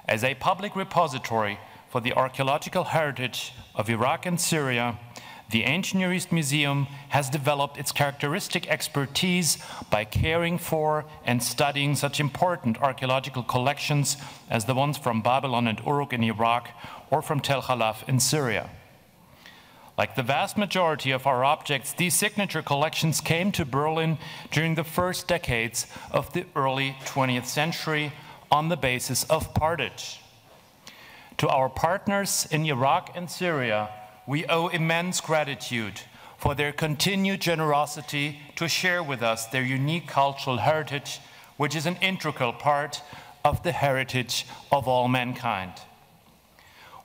Speaker 7: As a public repository for the archaeological heritage of Iraq and Syria, the Ancient Near East Museum has developed its characteristic expertise by caring for and studying such important archaeological collections as the ones from Babylon and Uruk in Iraq or from Tel Khalaf in Syria. Like the vast majority of our objects, these signature collections came to Berlin during the first decades of the early 20th century on the basis of partage. To our partners in Iraq and Syria, we owe immense gratitude for their continued generosity to share with us their unique cultural heritage, which is an integral part of the heritage of all mankind.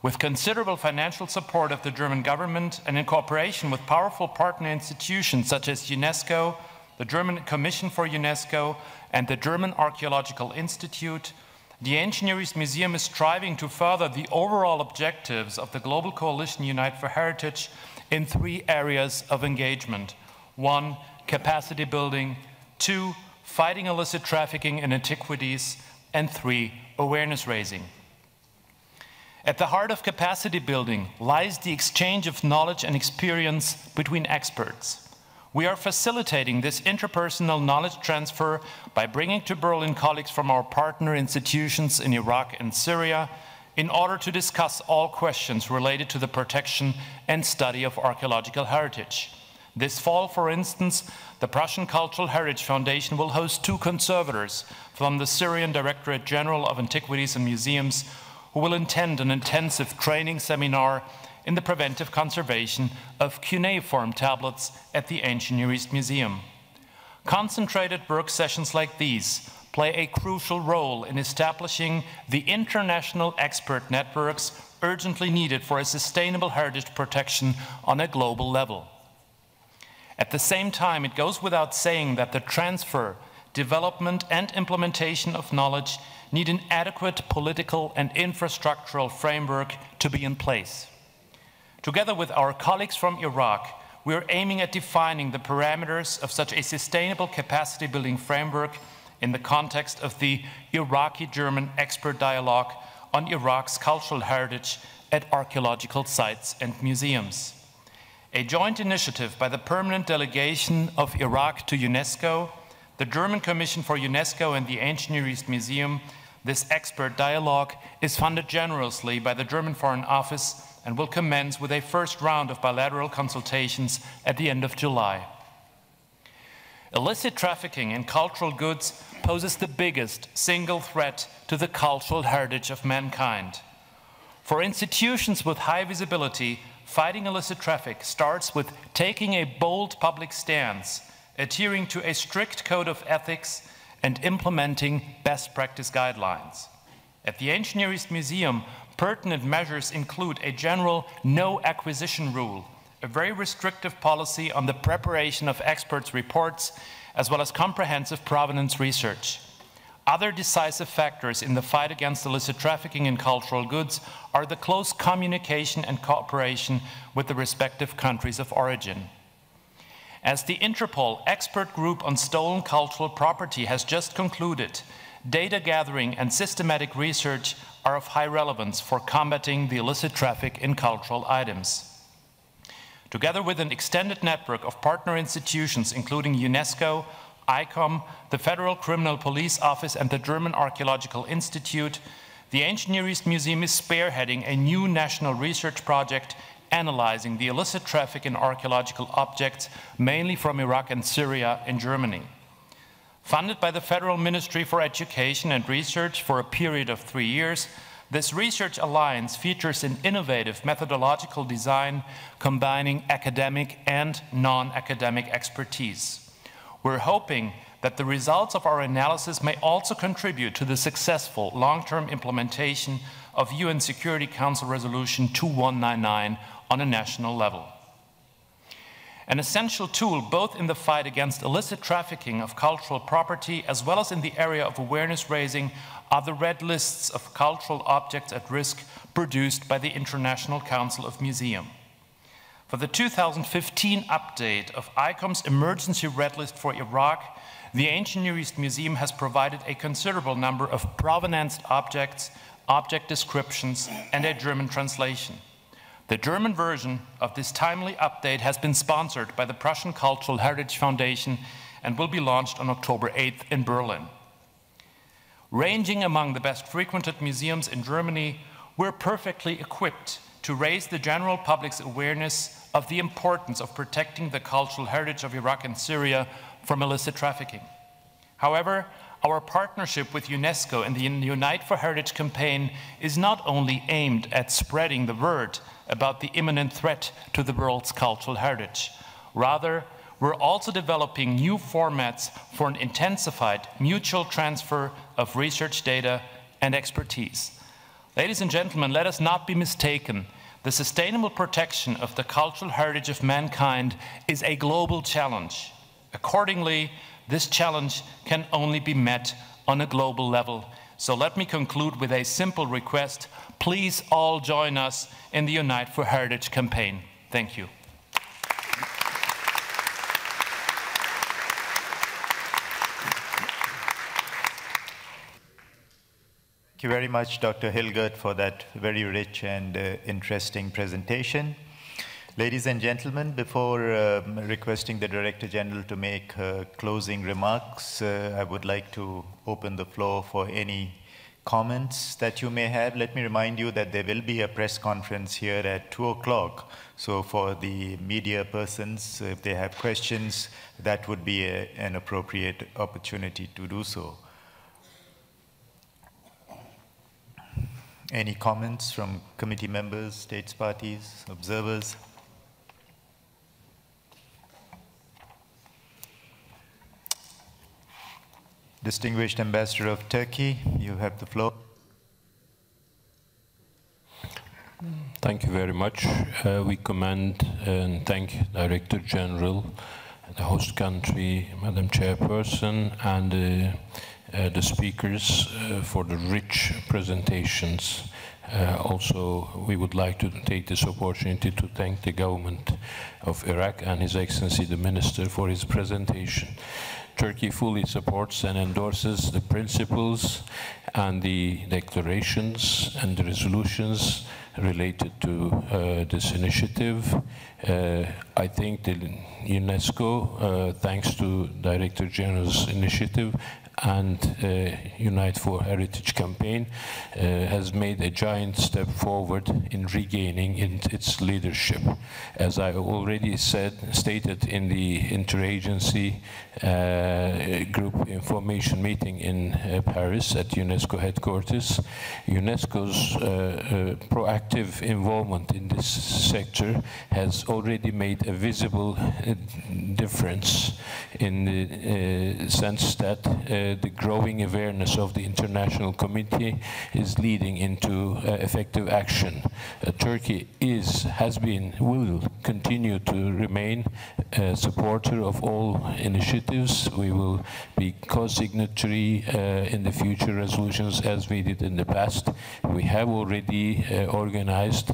Speaker 7: With considerable financial support of the German government and in cooperation with powerful partner institutions such as UNESCO, the German Commission for UNESCO, and the German Archaeological Institute, the Ancient Near East Museum is striving to further the overall objectives of the Global Coalition Unite for Heritage in 3 areas of engagement. 1, capacity building. 2, fighting illicit trafficking in antiquities. And 3, awareness raising. At the heart of capacity building lies the exchange of knowledge and experience between experts. We are facilitating this interpersonal knowledge transfer by bringing to Berlin colleagues from our partner institutions in Iraq and Syria in order to discuss all questions related to the protection and study of archaeological heritage. This fall, for instance, the Prussian Cultural Heritage Foundation will host 2 conservators from the Syrian Directorate General of Antiquities and Museums who will attend an intensive training seminar in the preventive conservation of cuneiform tablets at the Ancient Near East Museum. Concentrated work sessions like these play a crucial role in establishing the international expert networks urgently needed for a sustainable heritage protection on a global level. At the same time, it goes without saying that the transfer, development, and implementation of knowledge need an adequate political and infrastructural framework to be in place. Together with our colleagues from Iraq, we are aiming at defining the parameters of such a sustainable capacity building framework in the context of the Iraqi-German expert dialogue on Iraq's cultural heritage at archaeological sites and museums. A joint initiative by the permanent delegation of Iraq to UNESCO, the German Commission for UNESCO and the Ancient Near East Museum, this expert dialogue is funded generously by the German Foreign Office and will commence with a first round of bilateral consultations at the end of July. Illicit trafficking in cultural goods poses the biggest single threat to the cultural heritage of mankind. For institutions with high visibility, fighting illicit traffic starts with taking a bold public stance, adhering to a strict code of ethics, and implementing best practice guidelines. At the Ancient Near East Museum, pertinent measures include a general no acquisition rule, a very restrictive policy on the preparation of experts' reports, as well as comprehensive provenance research. Other decisive factors in the fight against illicit trafficking in cultural goods are the close communication and cooperation with the respective countries of origin. As the Interpol Expert Group on Stolen Cultural Property has just concluded, data gathering and systematic research are of high relevance for combating the illicit traffic in cultural items. Together with an extended network of partner institutions, including UNESCO, ICOM, the Federal Criminal Police Office, and the German Archaeological Institute, the Ancient Near East Museum is spearheading a new national research project analyzing the illicit traffic in archaeological objects, mainly from Iraq and Syria in Germany. Funded by the Federal Ministry for Education and Research for a period of 3 years, this research alliance features an innovative methodological design combining academic and non-academic expertise. We're hoping that the results of our analysis may also contribute to the successful long-term implementation of UN Security Council Resolution 2199 on a national level. An essential tool both in the fight against illicit trafficking of cultural property as well as in the area of awareness raising are the red lists of cultural objects at risk produced by the International Council of Museums. For the 2015 update of ICOM's emergency red list for Iraq, the Ancient Near East Museum has provided a considerable number of provenanced objects, object descriptions, and a German translation. The German version of this timely update has been sponsored by the Prussian Cultural Heritage Foundation and will be launched on October 8th in Berlin. Ranging among the best frequented museums in Germany, we're perfectly equipped to raise the general public's awareness of the importance of protecting the cultural heritage of Iraq and Syria from illicit trafficking. However, our partnership with UNESCO and the Unite for Heritage campaign is not only aimed at spreading the word about the imminent threat to the world's cultural heritage. Rather, we're also developing new formats for an intensified mutual transfer of research data and expertise. Ladies and gentlemen, let us not be mistaken. The sustainable protection of the cultural heritage of mankind is a global challenge. Accordingly, this challenge can only be met on a global level. So let me conclude with a simple request. Please all join us in the Unite for Heritage campaign. Thank you.
Speaker 1: Thank you very much, Dr. Hilgert, for that very rich and interesting presentation. Ladies and gentlemen, before requesting the Director General to make closing remarks, I would like to open the floor for any comments that you may have. Let me remind you that there will be a press conference here at 2 o'clock. So for the media persons, if they have questions, that would be an appropriate opportunity to do so. Any comments from committee members, states parties, observers? Distinguished Ambassador of Turkey, you have the floor.
Speaker 8: Thank you very much. We commend and thank Director General, the host country, Madam Chairperson, and the speakers for the rich presentations. Also, we would like to take this opportunity to thank the government of Iraq and His Excellency the Minister for his presentation. Turkey fully supports and endorses the principles and the declarations and the resolutions related to this initiative. I think the UNESCO, thanks to Director General's initiative and Unite for Heritage campaign, has made a giant step forward in regaining its leadership. As I already stated in the interagency group information meeting in Paris at UNESCO headquarters, UNESCO's proactive involvement in this sector has already made a visible difference in the sense that the growing awareness of the international community is leading into effective action. Turkey has been, will continue to remain a supporter of all initiatives. We will be co-signatory in the future resolutions as we did in the past. We have already organized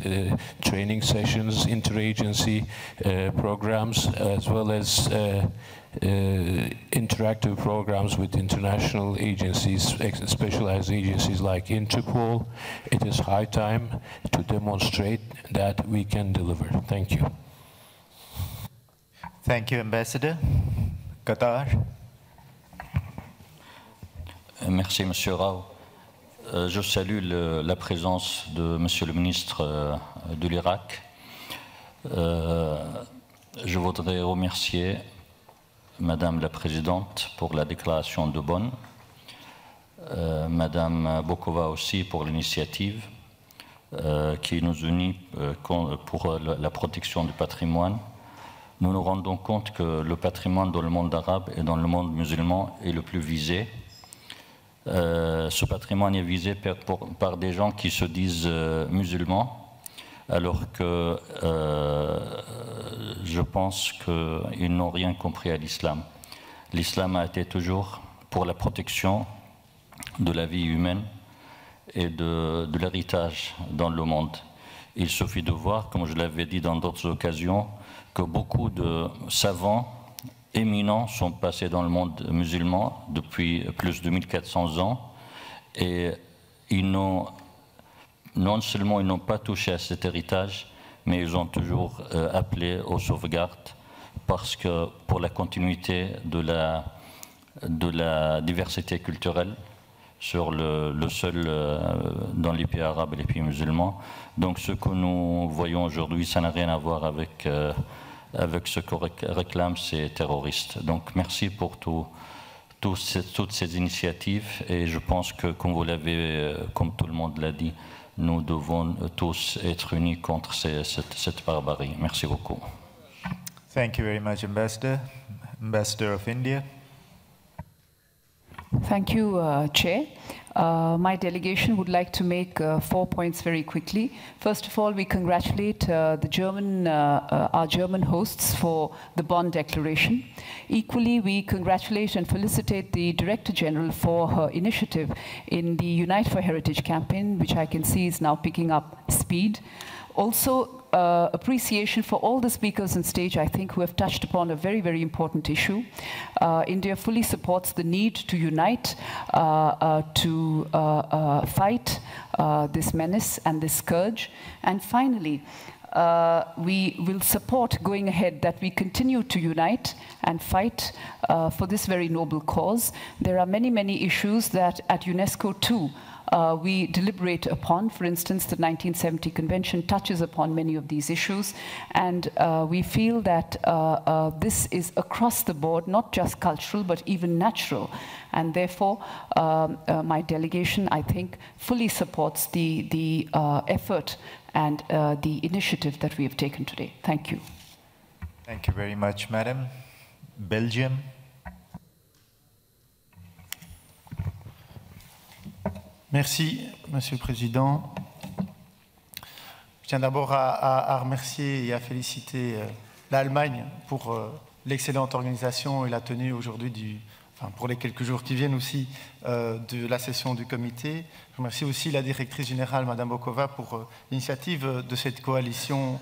Speaker 8: training sessions, interagency programs, as well as interactive programs with international agencies, specialized agencies like Interpol. It is high time to demonstrate that we can deliver. Thank you.
Speaker 1: Thank you, Ambassador. Qatar.
Speaker 9: Merci, Monsieur Rao. Je salue la présence de Monsieur le ministre de l'Irak. Je voudrais remercier Madame la Présidente pour la déclaration de Bonn, Madame Bokova aussi pour l'initiative qui nous unit pour la protection du patrimoine. nous nous rendons compte que le patrimoine dans le monde arabe et dans le monde musulman est le plus visé. Ce patrimoine est visé par des gens qui se disent musulmans, alors que je pense qu'ils n'ont rien compris à l'islam. L'islam a été toujours pour la protection de la vie humaine et de l'héritage dans le monde. Il suffit de voir, comme je l'avais dit dans d'autres occasions, que beaucoup de savants éminents sont passés dans le monde musulman depuis plus de 1400 ans et non seulement ils n'ont pas touché à cet héritage, mais ils ont toujours appelé aux sauvegardes parce que pour la continuité de la diversité culturelle sur le sol dans les pays arabes et les pays musulmans. Donc ce que nous voyons aujourd'hui, ça n'a rien à voir avec ce que réclament ces terroristes. Donc merci pour toutes ces initiatives et je pense que, comme vous l'avez, comme tout le monde l'a dit, nous devons tous être unis contre cette barbarie. Merci beaucoup.
Speaker 1: Thank you very much, Ambassador. Ambassador of India.
Speaker 10: Thank you, Chair. My delegation would like to make 4 points very quickly. First of all, we congratulate our German hosts for the Bonn Declaration. Equally, we congratulate and felicitate the Director General for her initiative in the Unite for Heritage campaign, which I can see is now picking up speed. Also, appreciation for all the speakers on stage, I think, who have touched upon a very, very important issue. India fully supports the need to unite to fight this menace and this scourge. And finally, we will support going ahead that we continue to unite and fight for this very noble cause. There are many, many issues that at UNESCO too we deliberate upon. For instance, the 1970 Convention touches upon many of these issues, and we feel that this is across the board, not just cultural, but even natural. And therefore, my delegation, I think, fully supports the effort and the initiative that we have taken today. Thank you.
Speaker 1: Thank you very much, Madam. Belgium.
Speaker 11: Merci, Monsieur le Président. Je tiens d'abord à remercier et à féliciter l'Allemagne pour l'excellente organisation et la tenue aujourd'hui, pour les quelques jours qui viennent aussi, de la session du comité. Je remercie aussi la directrice générale, Madame Bokova, pour l'initiative de cette coalition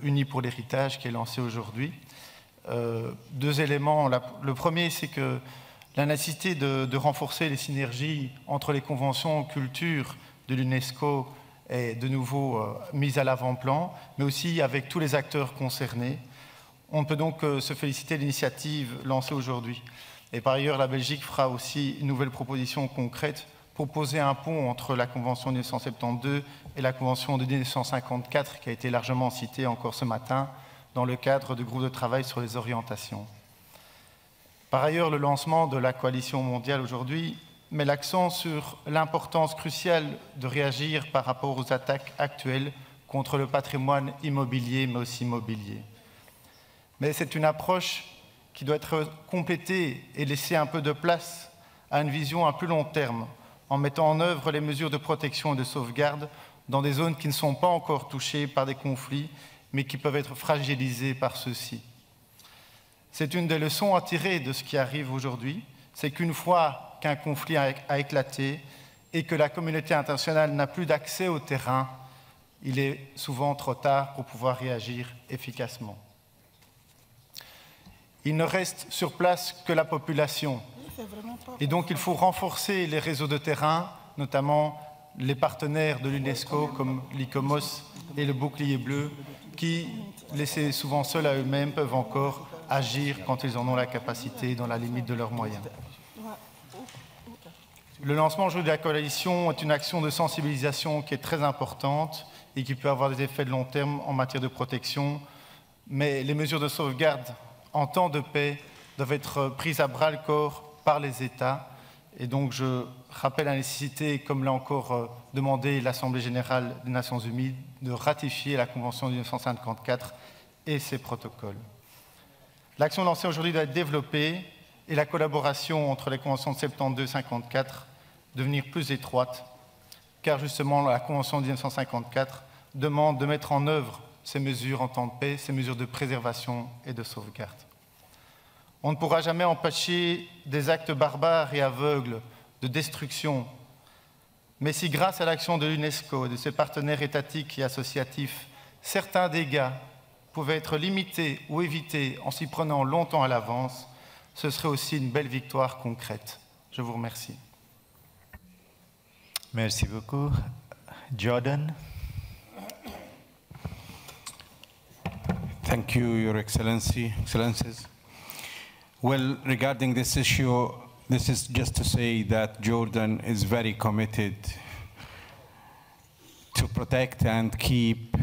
Speaker 11: unie pour l'héritage qui est lancée aujourd'hui. 2 éléments. Le premier, c'est que la nécessité de renforcer les synergies entre les conventions culture de l'UNESCO est de nouveau mise à l'avant-plan, mais aussi avec tous les acteurs concernés. On peut donc se féliciter de l'initiative lancée aujourd'hui. Et par ailleurs, la Belgique fera aussi une nouvelle proposition concrète, proposer un pont entre la Convention de 1972 et la Convention de 1954, qui a été largement citée encore ce matin, dans le cadre du groupe de travail sur les orientations. Par ailleurs, le lancement de la coalition mondiale aujourd'hui met l'accent sur l'importance cruciale de réagir par rapport aux attaques actuelles contre le patrimoine immobilier, mais aussi mobilier. Mais c'est une approche qui doit être complétée et laisser un peu de place à une vision à plus long terme, en mettant en œuvre les mesures de protection et de sauvegarde dans des zones qui ne sont pas encore touchées par des conflits, mais qui peuvent être fragilisées par ceux-ci. C'est une des leçons à tirer de ce qui arrive aujourd'hui, c'est qu'une fois qu'un conflit a éclaté et que la communauté internationale n'a plus d'accès au terrain, il est souvent trop tard pour pouvoir réagir efficacement. Il ne reste sur place que la population, et donc il faut renforcer les réseaux de terrain, notamment les partenaires de l'UNESCO comme l'ICOMOS et le bouclier bleu, qui, laissés souvent seuls à eux-mêmes, peuvent encore agir quand ils en ont la capacité, dans la limite de leurs moyens. Le lancement aujourd'hui de la coalition est une action de sensibilisation qui est très importante et qui peut avoir des effets de long terme en matière de protection, mais les mesures de sauvegarde en temps de paix doivent être prises à bras-le-corps par les États. Et donc je rappelle la nécessité, comme l'a encore demandé l'Assemblée générale des Nations unies, de ratifier la Convention de 1954 et ses protocoles. L'action lancée aujourd'hui doit être développée et la collaboration entre les conventions de 72 et 54 devenir plus étroite, car justement la convention de 1954 demande de mettre en œuvre ces mesures en temps de paix, ces mesures de préservation et de sauvegarde. On ne pourra jamais empêcher des actes barbares et aveugles de destruction, mais si grâce à l'action de l'UNESCO et de ses partenaires étatiques et associatifs, certains dégâts pouvaient être limités ou évités en s'y prenant longtemps à l'avance, ce serait aussi une belle victoire concrète. Je vous remercie.
Speaker 1: Merci beaucoup. Jordan.
Speaker 12: Thank you, Your Excellencies. Well, regarding this issue, this is just to say that Jordan is very committed to protect and keep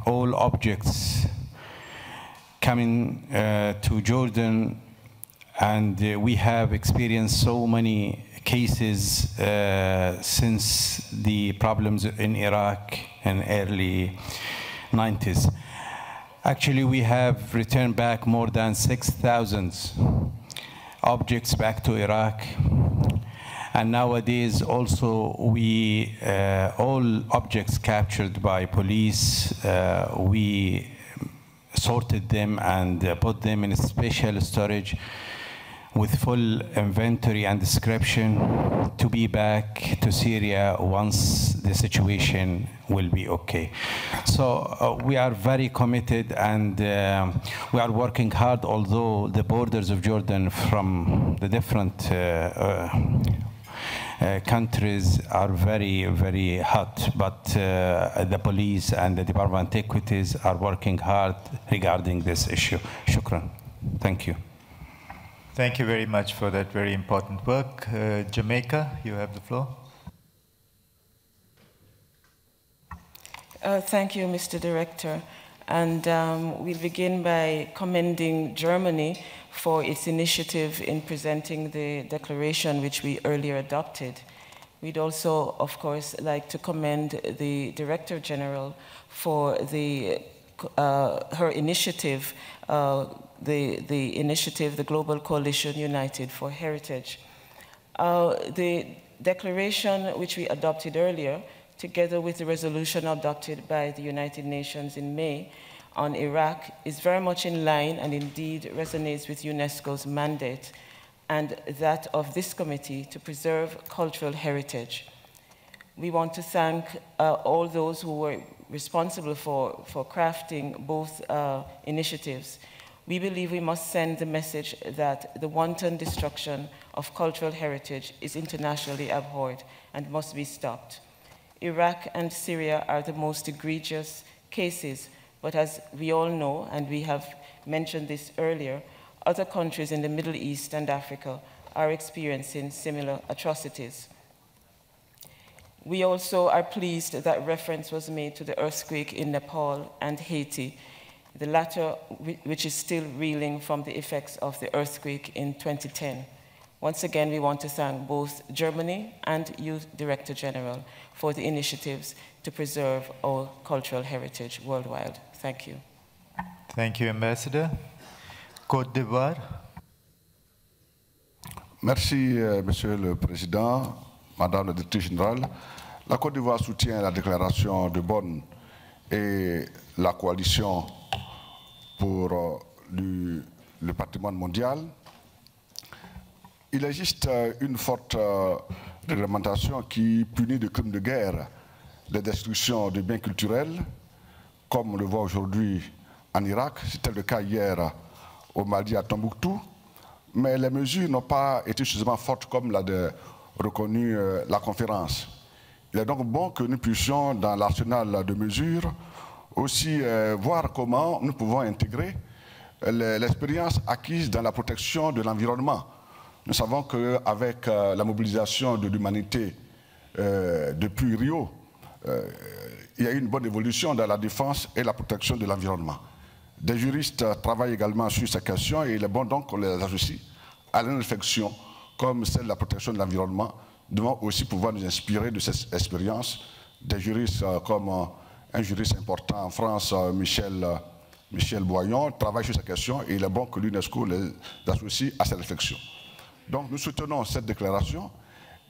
Speaker 12: all objects coming to Jordan, and we have experienced so many cases since the problems in Iraq in early 90s. Actually, we have returned back more than 6,000 objects back to Iraq. And nowadays also we, all objects captured by police, we sorted them and put them in a special storage with full inventory and description to be back to Syria once the situation will be okay. So we are very committed, and we are working hard, although the borders of Jordan from the different countries are very, very hot, but the police and the Department of Antiquities are working hard regarding this issue. Shukran. Thank you.
Speaker 1: Thank you very much for that very important work. Jamaica, you have the floor.
Speaker 13: Thank you, Mr. Director. And we'll begin by commending Germany for its initiative in presenting the declaration which we earlier adopted. We'd also, of course, like to commend the Director General for her initiative, the initiative, the Global Coalition United for Heritage. The declaration which we adopted earlier, together with the resolution adopted by the United Nations in May on Iraq, is very much in line and indeed resonates with UNESCO's mandate and that of this committee to preserve cultural heritage. We want to thank all those who were responsible for crafting both initiatives. We believe we must send the message that the wanton destruction of cultural heritage is internationally abhorred and must be stopped. Iraq and Syria are the most egregious cases, but as we all know, and we have mentioned this earlier, other countries in the Middle East and Africa are experiencing similar atrocities. We also are pleased that reference was made to the earthquake in Nepal and Haiti, the latter which is still reeling from the effects of the earthquake in 2010. Once again, we want to thank both Germany and you, Director General, for the initiatives to preserve our cultural heritage worldwide. Thank you.
Speaker 1: Thank you, Ambassador. Côte d'Ivoire.
Speaker 14: Merci, Monsieur le Président, Madame la Directrice Générale. La Côte d'Ivoire soutient la déclaration de Bonn et la coalition pour le patrimoine mondial. Il existe une forte réglementation qui punit de crimes de guerre les destructions de biens culturels, comme on le voit aujourd'hui en Irak. C'était le cas hier au Mali, à Tombouctou. Mais les mesures n'ont pas été suffisamment fortes comme l'a reconnu la conférence. Il est donc bon que nous puissions, dans l'arsenal de mesures, aussi voir comment nous pouvons intégrer l'expérience acquise dans la protection de l'environnement. Nous savons qu'avec la mobilisation de l'humanité depuis Rio, il y a eu une bonne évolution dans la défense et la protection de l'environnement. Des juristes travaillent également sur ces questions et il est bon donc qu'on les associe à une réflexion comme celle de la protection de l'environnement. Nous devons aussi pouvoir nous inspirer de cette expérience. Des juristes comme un juriste important en France, Michel Michel Boyon, travaillent sur cette question et il est bon que l'UNESCO les associe à cette réflexion. Donc nous soutenons cette déclaration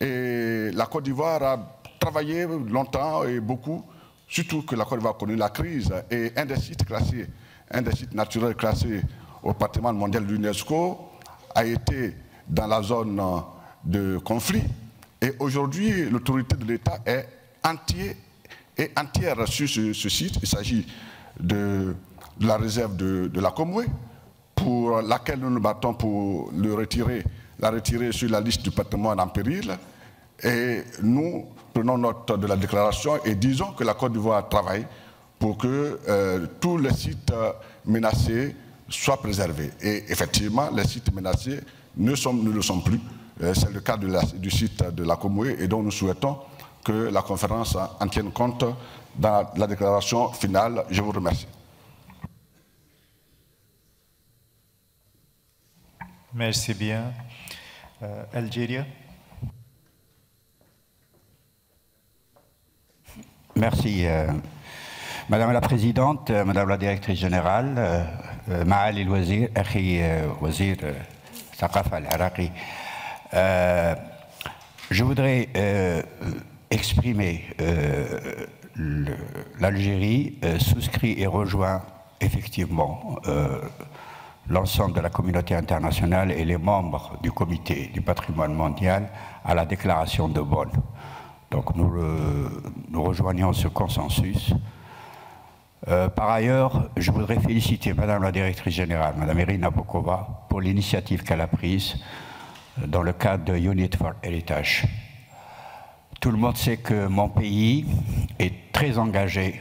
Speaker 14: et la Côte d'Ivoire a travaillé longtemps et beaucoup, surtout que la Côte d'Ivoire a connu la crise et un des sites classés, un des sites naturels classés au patrimoine mondial de l'UNESCO a été dans la zone de conflit et aujourd'hui l'autorité de l'État est entière sur ce site. Il s'agit de la réserve de la Comoué pour laquelle nous nous battons pour la retirer sur la liste du patrimoine en péril et nous prenons note de la déclaration et disons que la Côte d'Ivoire travaille pour que tous les sites menacés soient préservés. Et effectivement, les sites menacés ne le sont plus. C'est le cas du site de la Comoué et donc nous souhaitons que la conférence en tienne compte dans la déclaration finale. Je vous remercie.
Speaker 1: Merci bien. Algérie.
Speaker 15: Merci. Madame la Présidente, Madame la Directrice Générale, Maali el-Wazir, Akhi Wazir Thaqafa al-Iraqi, je voudrais exprimer l'Algérie souscrit et rejoint effectivement l'ensemble de la communauté internationale et les membres du comité du patrimoine mondial à la déclaration de Bonn. Donc nous rejoignons ce consensus. Par ailleurs, je voudrais féliciter Madame la Directrice Générale, Madame Irina Bokova, pour l'initiative qu'elle a prise dans le cadre de Unit for Heritage. Tout le monde sait que mon pays est très engagé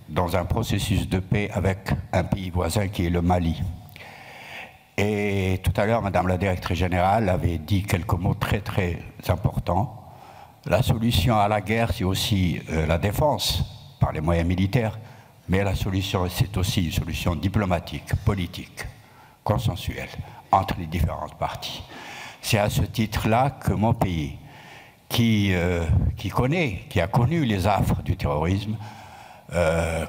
Speaker 15: dans un processus de paix avec un pays voisin qui est le Mali. Et tout à l'heure, Madame la Directrice Générale avait dit quelques mots très très importants. La solution à la guerre, c'est aussi la défense par les moyens militaires, mais la solution, c'est aussi une solution diplomatique, politique, consensuelle entre les différentes parties. C'est à ce titre-là que mon pays, qui a connu les affres du terrorisme,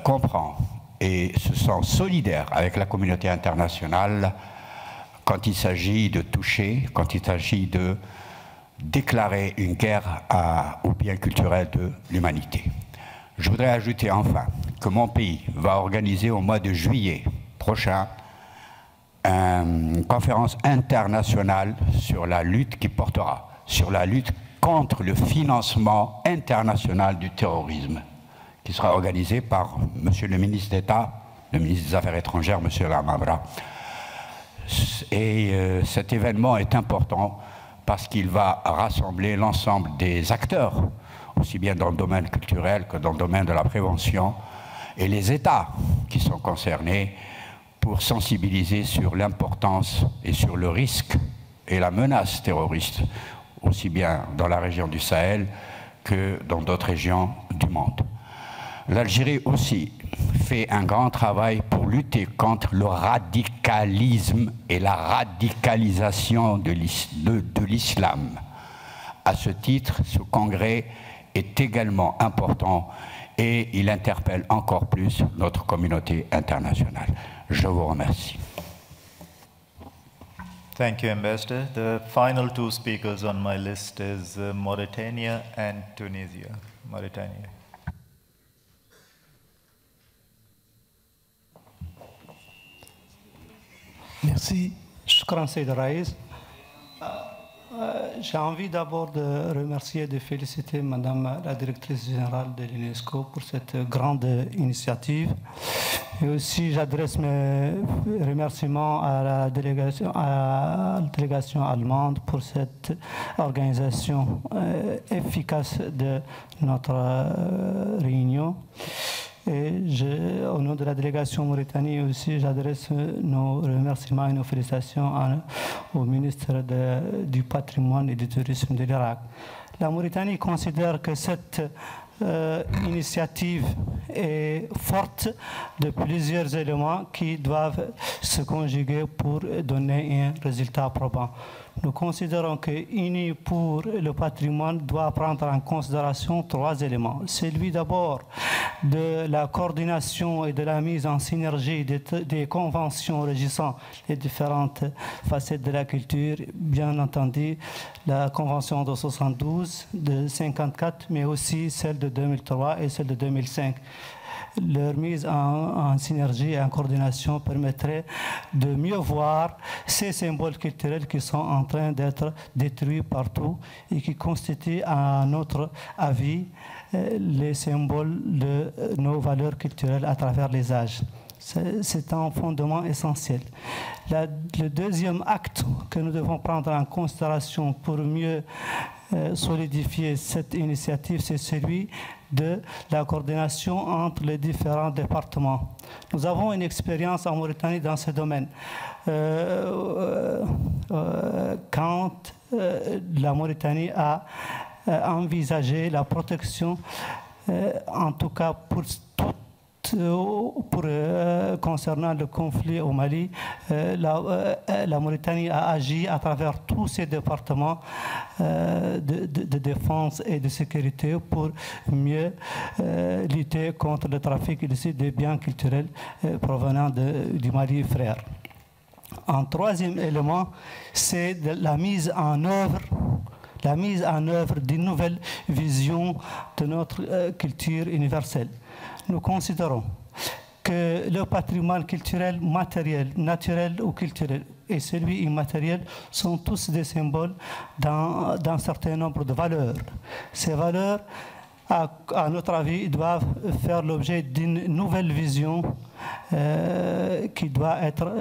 Speaker 15: comprend et se sent solidaire avec la communauté internationale quand il s'agit de toucher, quand il s'agit de déclarer une guerre au bien culturel de l'humanité. Je voudrais ajouter enfin que mon pays va organiser au mois de juillet prochain une conférence internationale sur la lutte qui portera sur la lutte contre le financement international du terrorisme, qui sera organisée par Monsieur le ministre d'État, le ministre des Affaires étrangères, Monsieur Lamabra. Et cet événement est important parce qu'il va rassembler l'ensemble des acteurs, aussi bien dans le domaine culturel que dans le domaine de la prévention, et les États qui sont concernés pour sensibiliser sur l'importance et sur le risque et la menace terroriste, aussi bien dans la région du Sahel que dans d'autres régions du monde. L'Algérie aussi fait un grand travail pour lutter contre le radicalisme et la radicalisation de l'islam. À ce titre, ce congrès est également important et il interpelle encore plus notre communauté internationale. Je vous remercie.
Speaker 1: Thank you, Ambassador. The final two speakers on my list is Mauritania and Tunisia. Mauritania.
Speaker 16: Merci. Shukran Sayyid Raïs. J'ai envie d'abord de remercier et de féliciter Madame la Directrice Générale de l'UNESCO pour cette grande initiative. Et aussi, j'adresse mes remerciements à la délégation allemande pour cette organisation efficace de notre réunion. Et au nom de la délégation Mauritanie aussi, j'adresse nos remerciements et nos félicitations au ministre du Patrimoine et du Tourisme de l'Irak. La Mauritanie considère que cette initiative est forte de plusieurs éléments qui doivent se conjuguer pour donner un résultat probant. Nous considérons que Uni pour le patrimoine doit prendre en considération 3 éléments. Celui d'abord de la coordination et de la mise en synergie des conventions régissant les différentes facettes de la culture, bien entendu la convention de 72, de 54, mais aussi celle de 2003 et celle de 2005. Leur mise en synergie et en coordination permettrait de mieux voir ces symboles culturels qui sont en train d'être détruits partout et qui constituent, à notre avis, les symboles de nos valeurs culturelles à travers les âges. C'est un fondement essentiel. Le deuxième acte que nous devons prendre en considération pour mieux solidifier cette initiative, c'est celui de la coordination entre les différents départements. Nous avons une expérience en Mauritanie dans ce domaine. Quand la Mauritanie a envisagé la protection, en tout cas concernant le conflit au Mali, la Mauritanie a agi à travers tous ces départements de défense et de sécurité pour mieux lutter contre le trafic illicite des biens culturels provenant du Mali frère. Un troisième élément, c'est la mise en œuvre d'une nouvelle vision de notre culture universelle. Nous considérons que le patrimoine culturel matériel, naturel ou culturel, et celui immatériel sont tous des symboles d'un certain nombre de valeurs. Ces valeurs, à notre avis, doivent faire l'objet d'une nouvelle vision qui doit être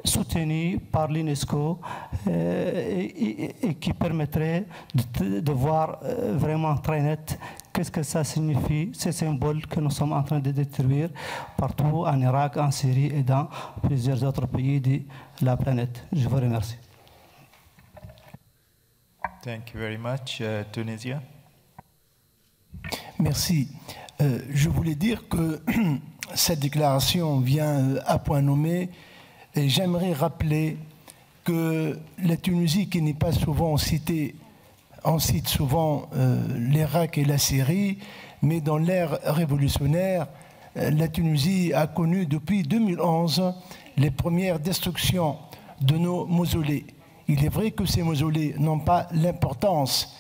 Speaker 16: soutenue par l'UNESCO et qui permettrait de voir vraiment très net qu'est-ce que ça signifie, ces symboles que nous sommes en train de détruire partout en Irak, en Syrie et dans plusieurs autres pays de la planète. Je vous remercie.
Speaker 1: Thank you very much. Tunisia.
Speaker 17: Merci. Je voulais dire que cette déclaration vient à point nommé et j'aimerais rappeler que la Tunisie, qui n'est pas souvent citée, on cite souvent l'Irak et la Syrie, mais dans l'ère révolutionnaire, la Tunisie a connu depuis 2011 les premières destructions de nos mausolées. Il est vrai que ces mausolées n'ont pas l'importance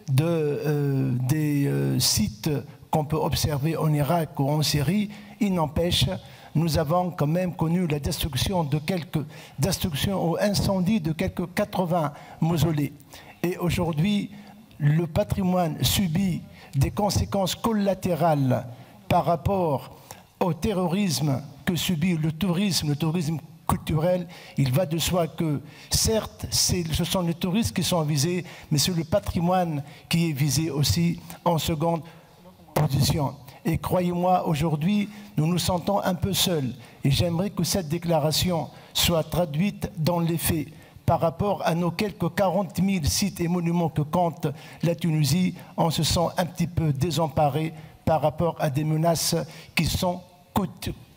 Speaker 17: des sites qu'on peut observer en Irak ou en Syrie. Il n'empêche, nous avons quand même connu la destruction ou incendie de quelques 80 mausolées. Et aujourd'hui, le patrimoine subit des conséquences collatérales par rapport au terrorisme que subit le tourisme culturel. Il va de soi que, certes, ce sont les touristes qui sont visés, mais c'est le patrimoine qui est visé aussi en seconde position. Et croyez-moi, aujourd'hui, nous nous sentons un peu seuls. Et j'aimerais que cette déclaration soit traduite dans les faits. Par rapport à nos quelques 40 000 sites et monuments que compte la Tunisie, on se sent un petit peu désemparé par rapport à des menaces qui sont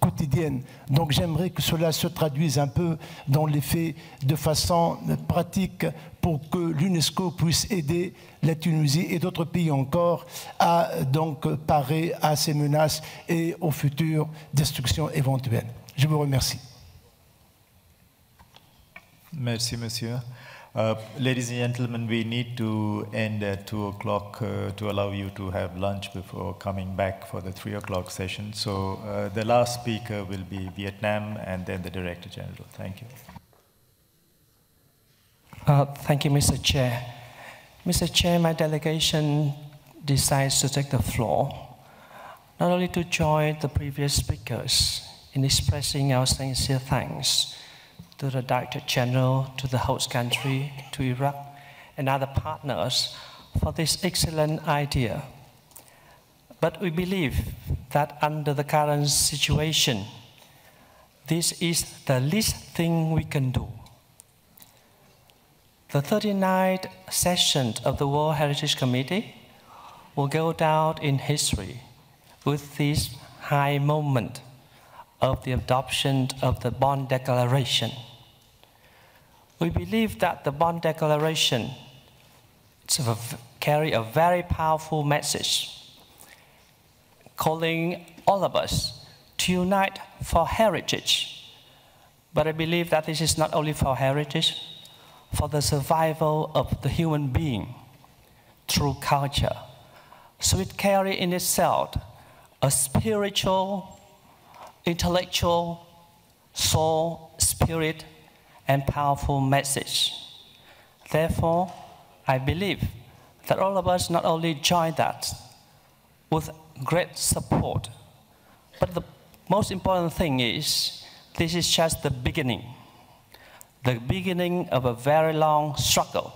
Speaker 17: quotidiennes. Donc j'aimerais que cela se traduise un peu dans les faits de façon pratique pour que l'UNESCO puisse aider la Tunisie et d'autres pays encore à donc parer à ces menaces et aux futures destructions éventuelles. Je vous remercie.
Speaker 1: Merci, monsieur. Ladies and gentlemen, we need to end at 2 o'clock to allow you to have lunch before coming back for the 3 o'clock session. So the last speaker will be Vietnam and then the Director General. Thank you.
Speaker 18: Thank you, Mr. Chair. Mr. Chair, my delegation decides to take the floor, not only to join the previous speakers in expressing our sincere thanks to the Director General, to the host country, to Iraq, and other partners for this excellent idea. But we believe that under the current situation, this is the least thing we can do. The 39th session of the World Heritage Committee will go down in history with this high moment of the adoption of the Bonn Declaration. We believe that the Bonn Declaration carries a very powerful message, calling all of us to unite for heritage. But I believe that this is not only for heritage, for the survival of the human being through culture. So it carries in itself a spiritual, intellectual, soul, spirit, and powerful message. Therefore, I believe that all of us not only join that with great support, but the most important thing is this is just the beginning of a very long struggle.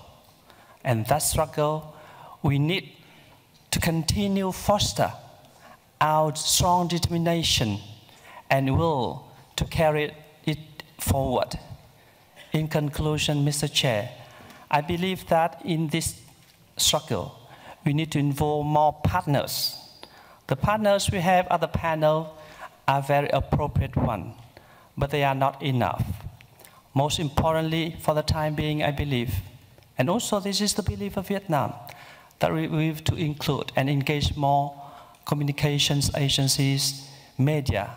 Speaker 18: And that struggle, we need to continue foster our strong determination and will to carry it forward. In conclusion, Mr. Chair, I believe that in this struggle, we need to involve more partners. The partners we have at the panel are very appropriate ones, but they are not enough. Most importantly, for the time being, I believe, and also this is the belief of Vietnam, that we have to include and engage more communications agencies, media,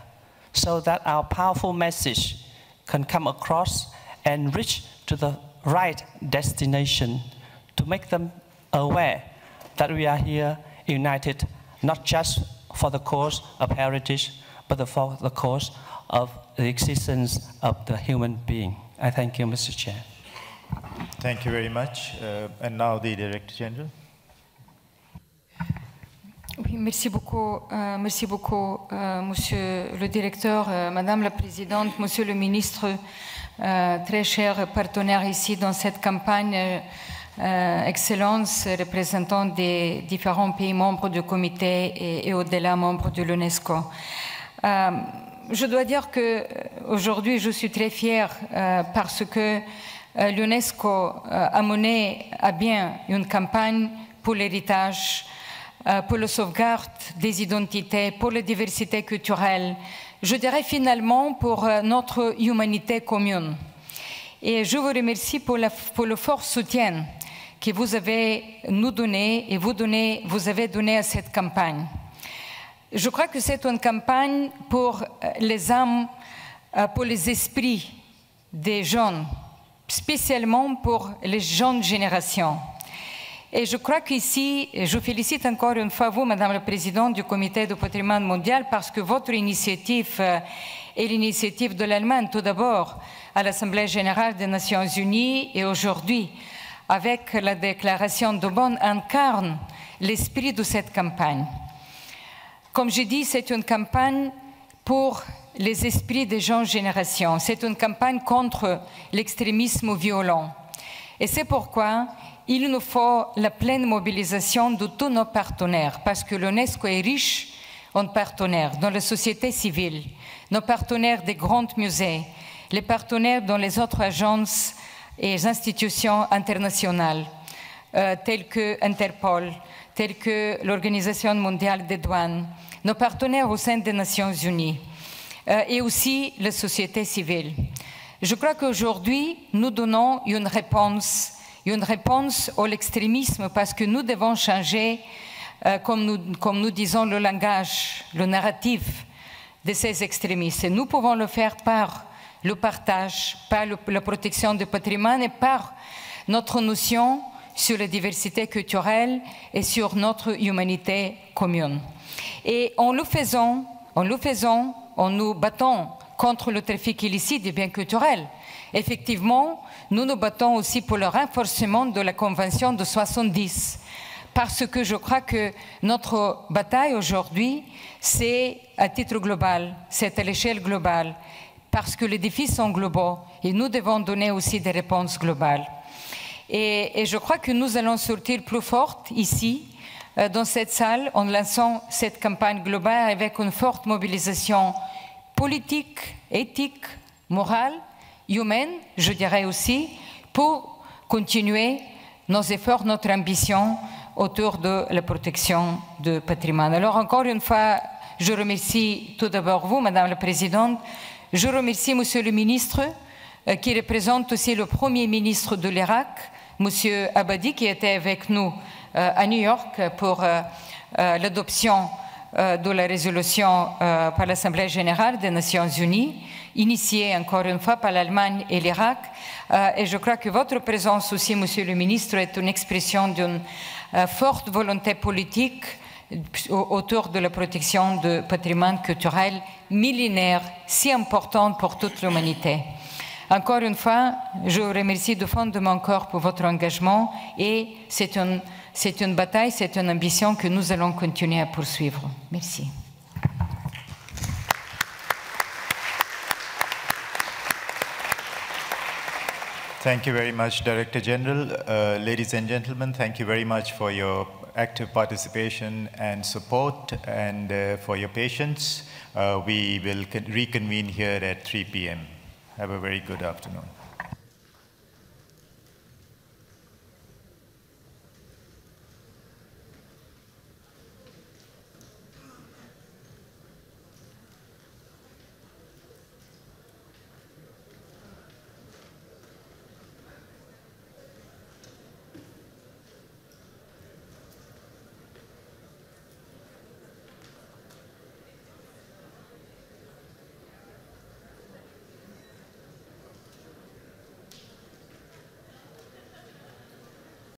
Speaker 18: so that our powerful message can come across and reach to the right destination to make them aware that we are here united, not just for the cause of heritage, but for the cause of the existence of the human being. I thank you, Mr. Chair.
Speaker 1: Thank you very much. And now the Director General.
Speaker 3: Oui, merci beaucoup, Monsieur le Directeur, Madame la Présidente, Monsieur le Ministre, très chers partenaires ici dans cette campagne, Excellence, représentants des différents pays membres du comité et au-delà membres de l'UNESCO. Je dois dire qu'aujourd'hui, je suis très fière parce que l'UNESCO a mené à bien une campagne pour l'héritage, pour la sauvegarde des identités, pour la diversité culturelle, je dirais finalement pour notre humanité commune. Et je vous remercie pour le fort soutien que vous avez nous donné et vous avez donné à cette campagne. Je crois que c'est une campagne pour les âmes, pour les esprits des jeunes, spécialement pour les jeunes générations. Et je crois qu'ici, je félicite encore une fois vous, Madame la Présidente du Comité du patrimoine mondial, parce que votre initiative est l'initiative de l'Allemagne, tout d'abord, à l'Assemblée générale des Nations unies, et aujourd'hui, avec la déclaration de Bonn, incarne l'esprit de cette campagne. Comme je dis, c'est une campagne pour les esprits des jeunes générations. C'est une campagne contre l'extrémisme violent. Et c'est pourquoi il nous faut la pleine mobilisation de tous nos partenaires, parce que l'UNESCO est riche en partenaires dans la société civile, nos partenaires des grands musées, les partenaires dans les autres agences et institutions internationales, telles que Interpol, telles que l'Organisation mondiale des douanes, nos partenaires au sein des Nations unies, et aussi la société civile. Je crois qu'aujourd'hui, nous donnons une réponse à l'extrémisme parce que nous devons changer, comme nous disons, le langage, le narratif de ces extrémistes. Et nous pouvons le faire par le partage, par la protection du patrimoine et par notre notion sur la diversité culturelle et sur notre humanité commune. Et en le faisant, en nous battant contre le trafic illicite des biens culturels. Effectivement, nous nous battons aussi pour le renforcement de la Convention de 1970, parce que je crois que notre bataille aujourd'hui, c'est à titre global, c'est à l'échelle globale, parce que les défis sont globaux et nous devons donner aussi des réponses globales. Et je crois que nous allons sortir plus fortes ici, dans cette salle, en lançant cette campagne globale avec une forte mobilisation politique, éthique, morale, humaine, je dirais aussi, pour continuer nos efforts, notre ambition autour de la protection du patrimoine. Alors encore une fois, je remercie tout d'abord vous, Madame la Présidente. Je remercie Monsieur le ministre, qui représente aussi le Premier ministre de l'Irak, Monsieur Abadi, qui était avec nous à New York pour l'adoption de la résolution par l'Assemblée générale des Nations unies, initiée encore une fois par l'Allemagne et l'Irak. Et je crois que votre présence aussi, Monsieur le ministre, est une expression d'une forte volonté politique autour de la protection du patrimoine culturel millénaire, si important pour toute l'humanité. Encore une fois, je vous remercie de fond de mon cœur pour votre engagement et c'est une bataille, c'est une ambition que nous allons continuer à poursuivre. Merci.
Speaker 1: Thank you very much, Director General. Ladies and gentlemen, thank you very much for your active participation and support and for your patience. We will reconvene here at 3 p.m. Have a very good afternoon.